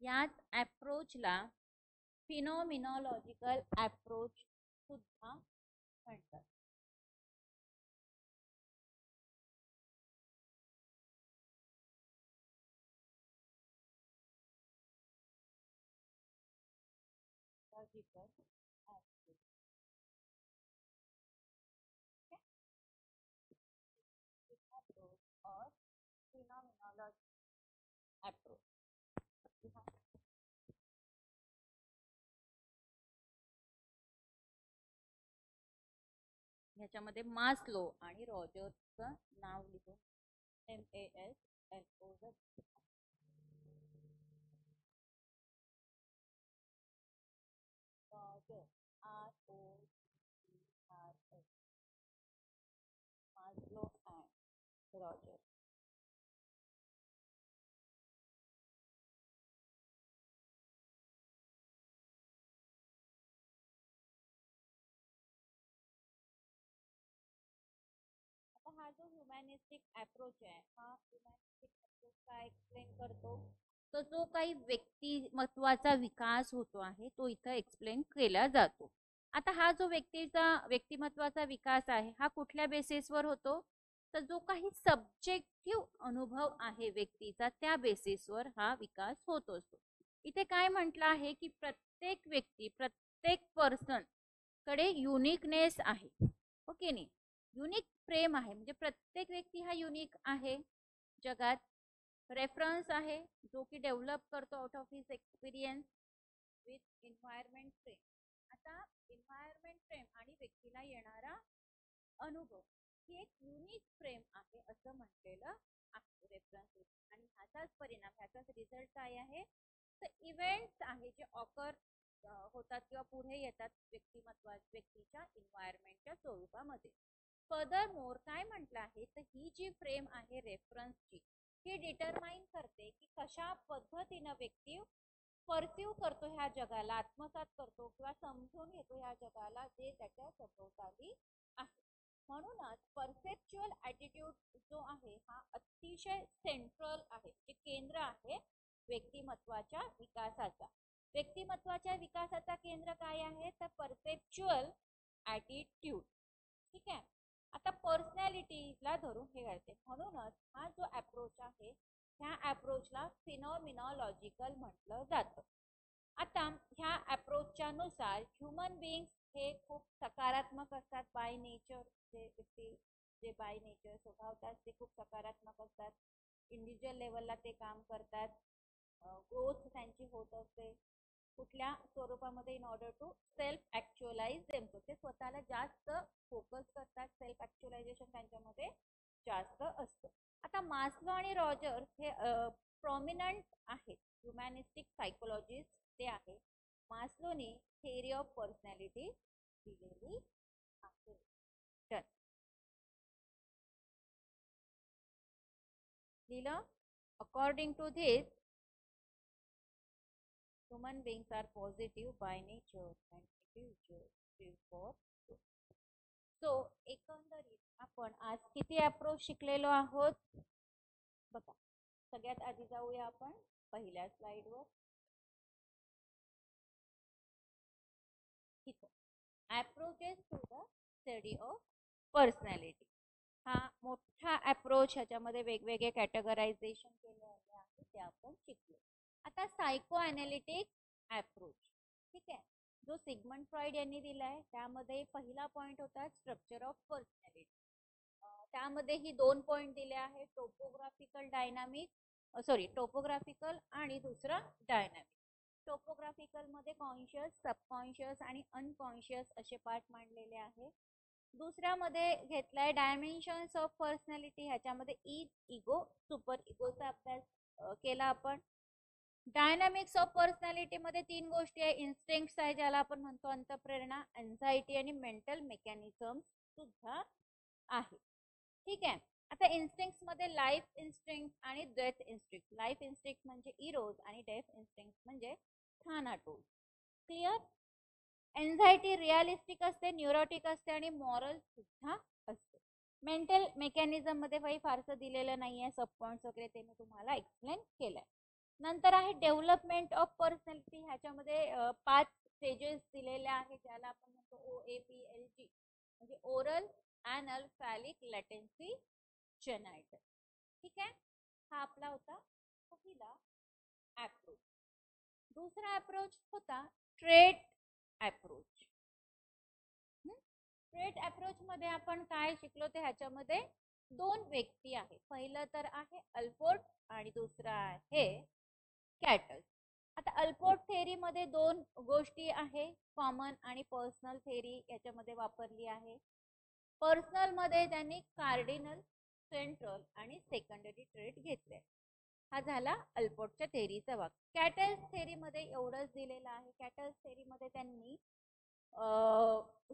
याच अप्रोचला फिनोमिनॉलॉजिकल अप्रोच सुद्धा म्हणतात. Logical approach. अप्रोच और फिनोमिनॉलॉजिकल अप्रोच. ह्याच्यामध्ये मास्लो आणि रॉजर्सचं नाव लिहून MASLO Roger ROGERS Maslow and Roger. आता हा जो ह्युमॅनिस्टिक अप्रोच आहे, हा ह्युमॅनिस्टिक अप्रोच काय एक्सप्लेन करतो, तर जो काही व्यक्तिमत्वाचा विकास होतो आहे तो इथं एक्सप्लेन केला जातो. आता हा जो व्यक्तिमत्वाचा विकास आहे हा कुठल्या बेसिसवर होतो, तर जो काही सब्जेक्टिव्ह अनुभव आहे व्यक्तीचा त्या बेसिसवर हा विकास होत असतो. इथे काय म्हटलं आहे की प्रत्येक व्यक्ती, प्रत्येक पर्सन कडे युनिकनेस आहे, ओके नाही, युनिक फ्रेम आहे, म्हणजे प्रत्येक व्यक्ती हा युनिक आहे जगात. रेफरन्स आहे जो की डेव्हलप करतो out of his experience with environment frame. आता एन्व्हायरमेंट फ्रेम आणि व्यक्तीला येणारा अनुभव ही एक युनिक फ्रेम आहे असं म्हटलेलं आहे रेफरन्स. आणि ह्याचाच परिणाम, ह्याचाच रिझल्ट काय आहे, तर इव्हेंट्स आहे जे ऑकर होतात किंवा पुढे येतात व्यक्तीच्या एन्व्हायरमेंटच्या स्वरूपामध्ये. फर्दर मोर काय म्हटलं आहे, तर ही जी फ्रेम आहे रेफरन्सची, ही डिटरमाइन करते की कशा पद्धतीनं व्यक्ती परसिव्ह करतो ह्या जगाला, आत्मसात करतो किंवा समजून घेतो ह्या जगाला जे त्याच्या सभोवताली आहे. म्हणूनच परसेप्च्युअल ॲटिट्यूड जो आहे हा अतिशय सेंट्रल आहे, जे केंद्र आहे व्यक्तिमत्वाच्या विकासाचा. व्यक्तिमत्वाच्या विकासाचा केंद्र काय आहे, तर परसेप्च्युअल ॲटिट्यूड. ठीक आहे. आता पर्सनॅलिटीला धरून हे घडते. म्हणूनच हा जो अप्रोच आहे ह्या अप्रोचला फिनॉमिनॉलॉजिकल म्हटलं जातं. आता ह्या अप्रोचच्या नुसार ह्युमन बिंग्स हे खूप सकारात्मक असतात बाय नेचर. जे बाय नेचर स्वभावतात ते खूप सकारात्मक असतात. इंडिव्हिज्युअल लेवलला ते काम करतात, ग्रोथ त्यांची होत असते. कुठल्या स्वरूपामध्ये, in order to self actualize themselves, ते स्वतःला जास्त फोकस करतात, सेल्फ ॲक्च्युअलायझेशन त्यांच्यामध्ये जास्त असतं. आता मास्लो आणि रॉजर्स हे प्रॉमिनंट आहेत ह्युमॅनिस्टिक सायकोलॉजिस्ट ते आहे. मास्लोनी थेअरी ऑफ पर्सनॅलिटी दिलेली आहे. लिहिलं, according to this human beings are positive by nature and individuals live for good. So एकंदरीत आपण आज किती अप्रोच शिकलेलो आहोत बघा. सगळ्यात आधी जाऊया आपण पहिल्या स्लाइडवर. Approaches to the study of personality. हा मोठा अप्रोच, ह्याच्यामध्ये वेगवेगळे कॅटेगरायझेशन केले आहे ते आपण शिकलो. आता सायको अनालिटिक अप्रोच, ठीक आहे, जो सिगमंड फ्रॉइड यांनी दिलाय, त्यामध्ये पहिला पॉइंट होता स्ट्रक्चर ऑफ पर्सनॅलिटी. त्यामध्ये ही 2 पॉइंट दिले आहेत, टोपोग्राफिकल आणि दुसरा डायनामिक. टोपोग्राफिकल मध्ये कॉन्शियस, सबकॉन्शियस आणि अनकॉन्शियस असे पार्ट मांडलेले आहे. दुसऱ्यामध्ये घेतलाय डायमेन्शन्स ऑफ पर्सनॅलिटी, ह्याच्यामध्ये इगो, सुपर इगोचा अभ्यास केला आपण. डायनामिक्स ऑफ पर्सनॅलिटी मध्ये 3 गोष्टी आहे, इन्स्टिंक्ट्स आहे ज्याला आपण म्हणतो अंतःप्रेरणा, एन्झायटी आणि मेंटल मेकॅनिझम सुद्धा आहे. ठीक आहे. आता इन्स्टिंक्ट्स मध्ये लाईफ इन्स्टिंक्ट आणि डेथ इन्स्टिंक्ट. लाईफ इन्स्टिंक्ट म्हणजे इरोज आणि डेथ इन्स्टिंक्ट म्हणजे थानाटोस. क्लिअर. एन्झायटी रिअलिस्टिक असते, न्यूरोटिक असते आणि मॉरल सुद्धा असते. मेंटल मेकॅनिझम मध्ये काही फारसं दिलेलं नाहीये, सबपॉइंट्स वगैरे ते मी तुम्हाला एक्सप्लेन केलंय. नंतर आहे डेव्हलपमेंट ऑफ पर्सनॅलिटी, ह्याच्यामध्ये 5 स्टेजेस दिलेल्या आहेत ज्याला आपण म्हणतो OAPLG, म्हणजे ओरल, ॲनल, फॅलिक, लॅटेन्सी, जेनायटल. ठीक आहे. हा आपला होता पहिला अप्रोच. दुसरा अप्रोच होता ट्रेट अप्रोच. ट्रेट अप्रोच मध्ये आपण काय शिकलो, ते ह्याच्यामध्ये 2 व्यक्ती आहे. पहिलं तर आहे अल्पोर्ट आणि दुसरा आहे कॅटल. आता अल्पोर्ट थेअरी मध्ये 2 गोष्टी आहे, कॉमन आणि पर्सनल थेअरी याच्यामध्ये वापरली आहे. पर्सनल मध्ये त्यांनी कार्डिनल, सेंट्रल आणि सेकंडरी ट्रेट घेतले. हा झाला अल्पोर्टच्या थेअरीचा भाग. कॅटल्स थेअरीमध्ये एवढंच दिलेलं आहे. कॅटल्स थेअरीमध्ये त्यांनी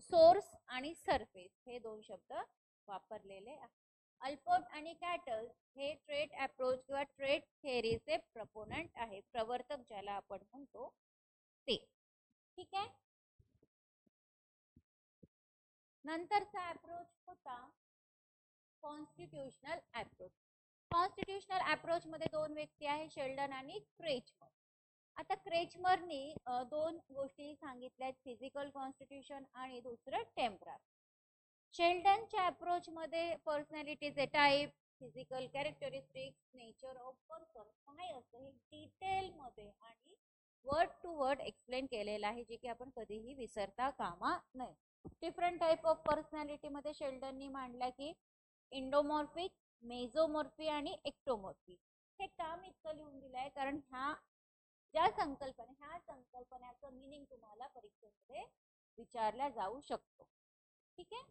सोर्स आणि सरफेस हे दोन शब्द वापरलेले आहेत. अल्पोर्ट आणि कॅटल्स हे ट्रेट अप्रोच किंवा ट्रेट थेअरीचे प्रपोनंट आहे, प्रवर्तक ज्याला आपण म्हणतो ते. ठीक आहे. नंतरचा अप्रोच होता कॉन्स्टिट्यूशनल अप्रोच. कॉन्स्टिट्यूशनल अप्रोच मध्ये दोन व्यक्ती आहे, शेल्डन आणि क्रेचमर. आता क्रेचमरनी दोन गोष्टी सांगितल्या, फिजिकल कॉन्स्टिट्यूशन आणि दुसरं टेम्परल. शेल्डनच्या अप्रोच मध्ये पर्सनॅलिटीचे type, physical characteristics, nature of person काय असतं हे डिटेल मध्ये आणि वर्ड टू वर्ड एक्सप्लेन केलेलं आहे, जे की आपण कधीही विसरता कामा नये. डिफरंट टाइप ऑफ पर्सनॅलिटी मध्ये शेल्डननी मांडला की इंडोमॉर्फिक, मेझोमॉर्फी आणि एक्टोमॉर्फी. हे काम इतकं लिहून दिलं आहे कारण ह्या संकल्पनेचं मिनिंग तुम्हाला परीक्षेमध्ये विचारल्या जाऊ शकतो. ठीक आहे.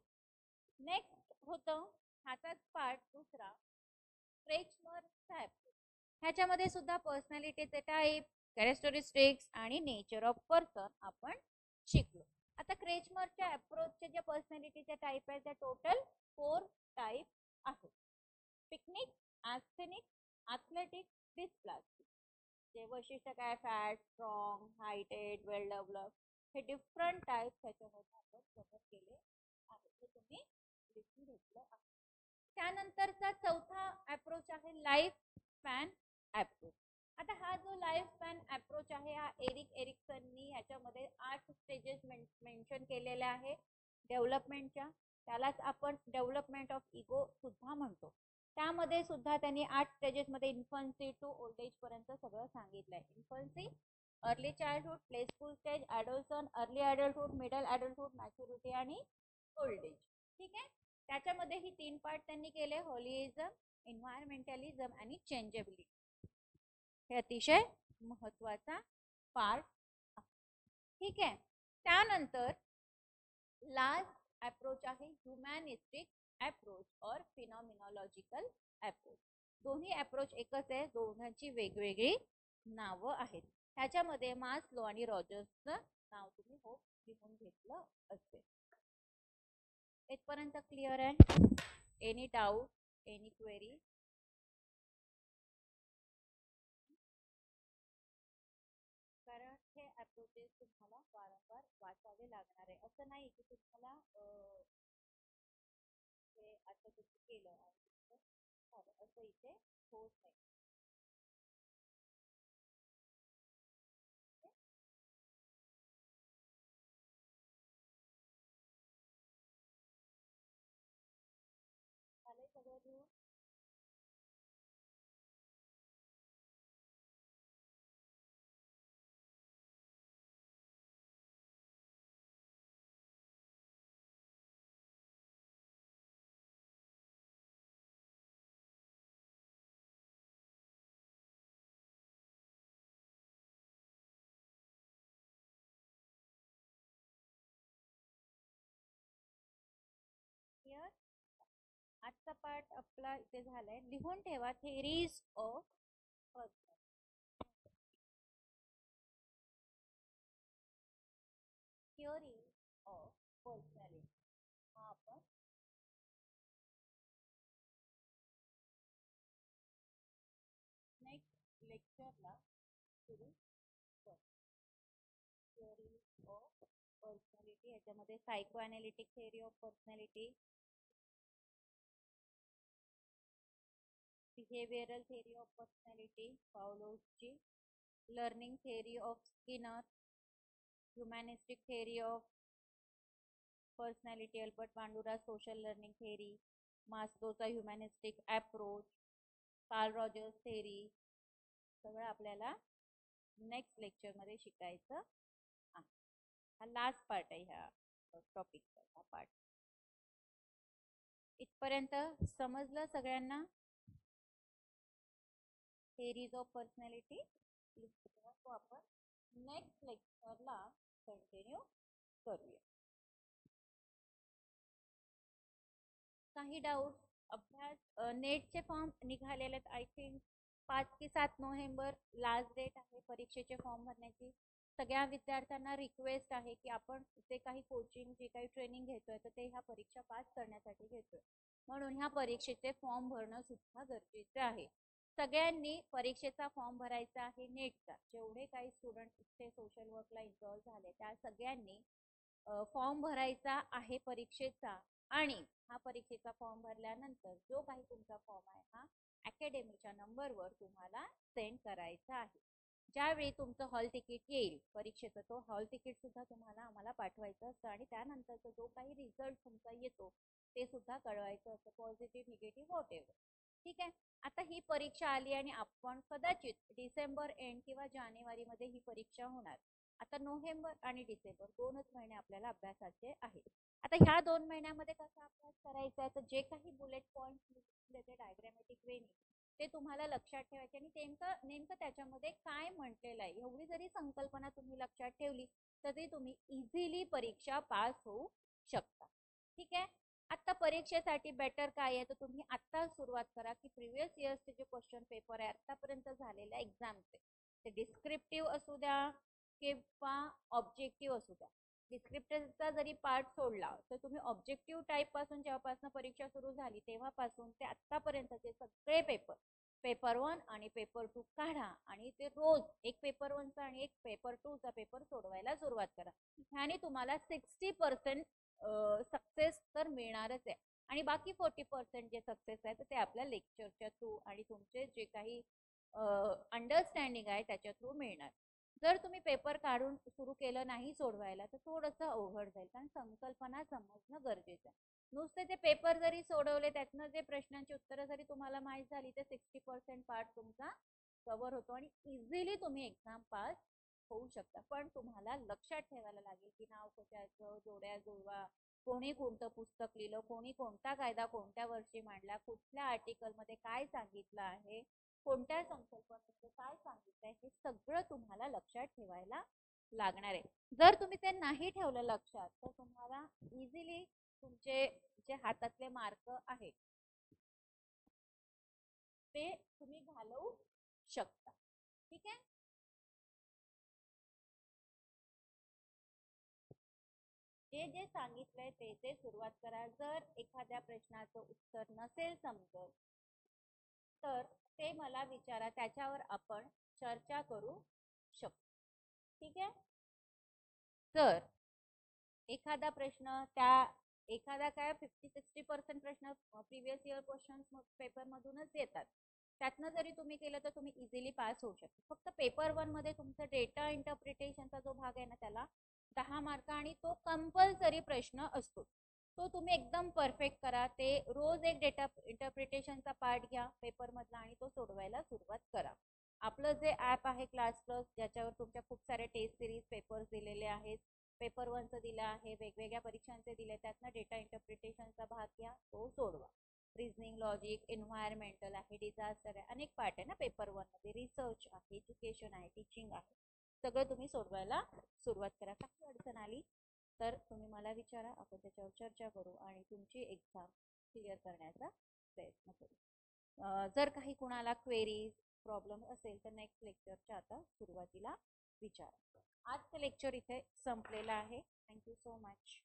नेक्स्ट होतं हाचाच पार्ट दुसरा, क्रेचमरचा अप्रोच. ह्याच्यामध्ये सुद्धा पर्सनॅलिटीचे टाईप, कॅरेक्टरिस्टिक्स आणि नेचर ऑफ पर्सन आपण शिकलो. आता क्रेचमरच्या अप्रोचचे जे पर्सनॅलिटीचे टाईप आहे त्या टोटल 4 टाईप आहेत. Pyknic, asthenic, athletic, dysplastic. जे वैशिष्ट्य काय, fat, strong, heighted, well develop, हे डिफरंट टाईप त्याच्यामध्ये आपण कव्हर केले आहे, हे तुम्ही लिहून घेतलं आहे. त्यानंतरचा चौथा अप्रोच आहे लाईफ स्पॅन अप्रोच. आता हा जो लाईफ स्पॅन अप्रोच आहे हा एरिक एरिक्सननी याच्यामध्ये 8 स्टेजेस मेन्शन केलेले आहे डेव्हलपमेंटच्या. त्यालाच आपण डेव्हलपमेंट ऑफ इगो सुद्धा म्हणतो. त्यामध्ये सुद्धा त्यांनी 8 स्टेजेस मध्ये इन्फन्सी टू ओल्ड एज पर्यंत सगळं सांगितलंय. Infancy, early childhood, play school stage, adolescence, early adulthood, middle adulthood, maturity आणि ओल्ड एज. ठीक आहे. त्याच्यामध्ये ही 3 पार्ट त्यांनी केले, होलिझम, एन्व्हायरमेंटलिझम आणि चेंजेबिलिटी. हे अतिशय महत्वाचा पार्ट. ठीक आहे. त्यानंतर लास्ट अप्रोच आहे ह्युमॅनिस्टिक अप्रोच और फिनॉमिनॉलॉजिकल अप्रोच. दोन्ही अप्रोच एकच आहे, दोघांची वेगवेगळी नावं आहेत. ह्याच्यामध्ये मास्लो आणि रॉजर्सचं नाव तुम्ही होप लिहून घेतलं असेल. इथपर्यंत क्लिअर आहे? Any doubt, any query? कारण हे अप्रोचेस तुम्हाला वारंवार वाचावे लागणार आहे. असं नाही की तुम्हाला हे आता तुम्ही केलं आणि असं इथे होत नाही. झालंय सगळं लिहून? क्लिअर? आजचा पार्ट आपला इथे झालाय. लिहून ठेवा theories of person. Theory of personality हा आपण नेक्स्ट लेक्चरला सुरू करू. थिअरी ऑफ पर्सनॅलिटी याच्यामध्ये psycho analytic theory of personality, behavioural theory of personality पावलोवची, learning theory of Skinner, humanistic theory of personality Albert Bandura, social learning theory, मास्लोचा humanistic approach, Carl Rogers theory, सगळं आपल्याला next लेक्चरमध्ये शिकायचं आहे. हा last part आहे ह्या टॉपिकचा. हा पार्ट इथपर्यंत समजलं सगळ्यांना? थिअरीज ऑफ पर्सनॅलिटी तो आपण नेक्स्ट लेक्चरला कंटिन्यू करूया. काही डाऊट? अभ्यास नेटचे फॉर्म निघालेले आहेत. आय थिंक 5 की 7 नोव्हेंबर लास्ट डेट आहे परीक्षेचे फॉर्म भरण्याची. सगळ्या विद्यार्थ्यांना रिक्वेस्ट आहे की आपण जे काही कोचिंग जे काही ट्रेनिंग घेतोय तर ते ह्या परीक्षा पास करण्यासाठी घेतोय. म्हणून ह्या परीक्षेचे फॉर्म भरणं सुद्धा गरजेचं आहे. सगळ्यांनी परीक्षेचा फॉर्म भरायचा आहे नेटचा. जेवढे काही स्टुडंट इथे सोशल वर्कला इन्व्हॉल्व झाले त्या सगळ्यांनी फॉर्म भरायचा आहे परीक्षेचा. आणि हा परीक्षेचा फॉर्म भरल्यानंतर जो काही तुमचा फॉर्म आहे हा अकॅडमीच्या नंबरवर तुम्हाला सेंड करायचा आहे. ज्यावेळी तुमचं हॉल तिकीट येईल परीक्षेचं तो हॉल तिकीट सुद्धा तुम्हाला आम्हाला पाठवायचं असतं. आणि त्यानंतरचा जो काही रिझल्ट तुमचा येतो ते सुद्धा कळवायचं असतं, पॉझिटिव्ह निगेटिव्ह वॉट एव्हर. ठीक आहे. आता ही परीक्षा आली आणि आपण कदाचित डिसेंबर एंड किंवा जानेवारीमध्ये ही परीक्षा होणार. आता नोव्हेंबर आणि डिसेंबर 2च महिने आपल्याला अभ्यासाचे आहेत. आता ह्या 2 महिन्यामध्ये कसा अभ्यास करायचा आहे तर जे काही बुलेट पॉईंट लिहिलेले डायग्रामॅटिक वेने ते तुम्हाला लक्षात ठेवायचे आणि नेमकं त्याच्यामध्ये काय म्हटलेलं आहे एवढी जरी संकल्पना तुम्ही लक्षात ठेवली तरी तुम्ही इझिली परीक्षा पास होऊ शकता. ठीक आहे. आता परीक्षेसाठी बेटर काय आहे तर तुम्ही आता सुरुवात करा की प्रिव्हियस इयर्सचे जे क्वेश्चन पेपर आहे आतापर्यंत झालेल्या एक्झामचे ते डिस्क्रिप्टिव्ह असू द्या किंवा ऑब्जेक्टिव्ह असू द्या. डिस्क्रिप्टिव्हचा जरी पार्ट सोडला तर तुम्ही ऑब्जेक्टिव्ह टाईप पासून जेव्हापासून परीक्षा सुरू झाली तेव्हापासून ते आतापर्यंतचे सगळे पेपर 1 आणि पेपर 2 काढा आणि ते रोज एक पेपर 1चा आणि एक पेपर 2चा पेपर सोडवायला सुरुवात करा. ह्याने तुम्हाला 60% सक्सेस तर मिळणारच आहे. आणि बाकी 40% जे सक्सेस आहे तर ते आपल्या लेक्चरच्या थ्रू आणि तुमचे जे काही अंडरस्टँडिंग आहे त्याच्या थ्रू मिळणार. जर तुम्ही पेपर काढून सुरू केलं नाही सोडवायला तर थोडंसं अवघड जाईल कारण संकल्पना समजणं गरजेचं आहे. नुसते ते पेपर जरी सोडवले त्यातनं जे प्रश्नांची उत्तरं जरी तुम्हाला माहीत झाली तर 60% पार्ट तुमचा कव्हर होतो आणि इझिली तुम्ही एक्झाम पास होऊ शकता. पण तुम्हाला लक्षात ठेवायला लागेल की नाव कशाचं, जोड्या जुळवा, कोणी कोणतं पुस्तक लिहिलं, कोणी कोणता कायदा कोणत्या वर्षी मांडला, कुठल्या आर्टिकलमध्ये काय सांगितलं आहे, कोणत्या संकल्पनेमध्ये काय सांगितलंय हे सगळं तुम्हाला लक्षात ठेवायला लागणार आहे. जर तुम्ही ते नाही ठेवलं लक्षात तर तुम्हाला इझिली तुमचे जे हातातले मार्क आहेत ते तुम्ही घालवू शकता. ठीक आहे. जे जे सांगितलंय ते सुरुवात करा. जर एखाद्या प्रश्नाचं उत्तर नसेल समजत तर ते मला विचारा, त्याच्यावर आपण चर्चा करू शकतो. ठीक आहे. जर एखादा प्रश्न एखादा काय 50-60% प्रश्न प्रिव्हियस इयर क्वेश्चन पेपर मधूनच येतात त्यातनं जरी तुम्ही केलं तर तुम्ही इझिली पास होऊ शकता. फक्त पेपर 1 मध्ये तुमचा डेटा इंटरप्रिटेशनचा जो भाग आहे ना त्याला 10 मार्क आणि तो कंपल्सरी प्रश्न असतो. तो तुम्ही एकदम परफेक्ट करा. ते रोज एक डेटा इंटरप्रिटेशनचा पार्ट घ्या पेपर मधला आणि तो सोडवायला सुरुवात करा. आपलं जे ॲप आहे क्लास प्लस ज्याच्यावर तुमच्या खूप सारे टेस्ट सिरीज पेपर्स दिलेले आहेत. पेपर 1चं दिलं आहे, वेगवेगळ्या परीक्षांचे दिले, त्यातनं डेटा इंटरप्रिटेशनचा भाग घ्या, तो सोडवा. रिझनिंग, लॉजिक, एन्व्हायरमेंटल आहे, डिझास्टर आहे, अनेक पार्ट आहे ना पेपर 1 मध्ये. रिसर्च आहे, एज्युकेशन आहे, टीचिंग आहे, सगळं तुम्ही सोडवायला सुरुवात करा. काही अडचण आली तर तुम्ही मला विचारा, आपण त्याच्यावर चर्चा करू आणि तुमची एक्झाम क्लिअर करण्याचा प्रयत्न करू. जर काही कुणाला क्वेरीज प्रॉब्लेम असेल तर नेक्स्ट लेक्चरच्या आता सुरुवातीला विचारा. आजचं लेक्चर इथे संपलेलं आहे. Thank you so much.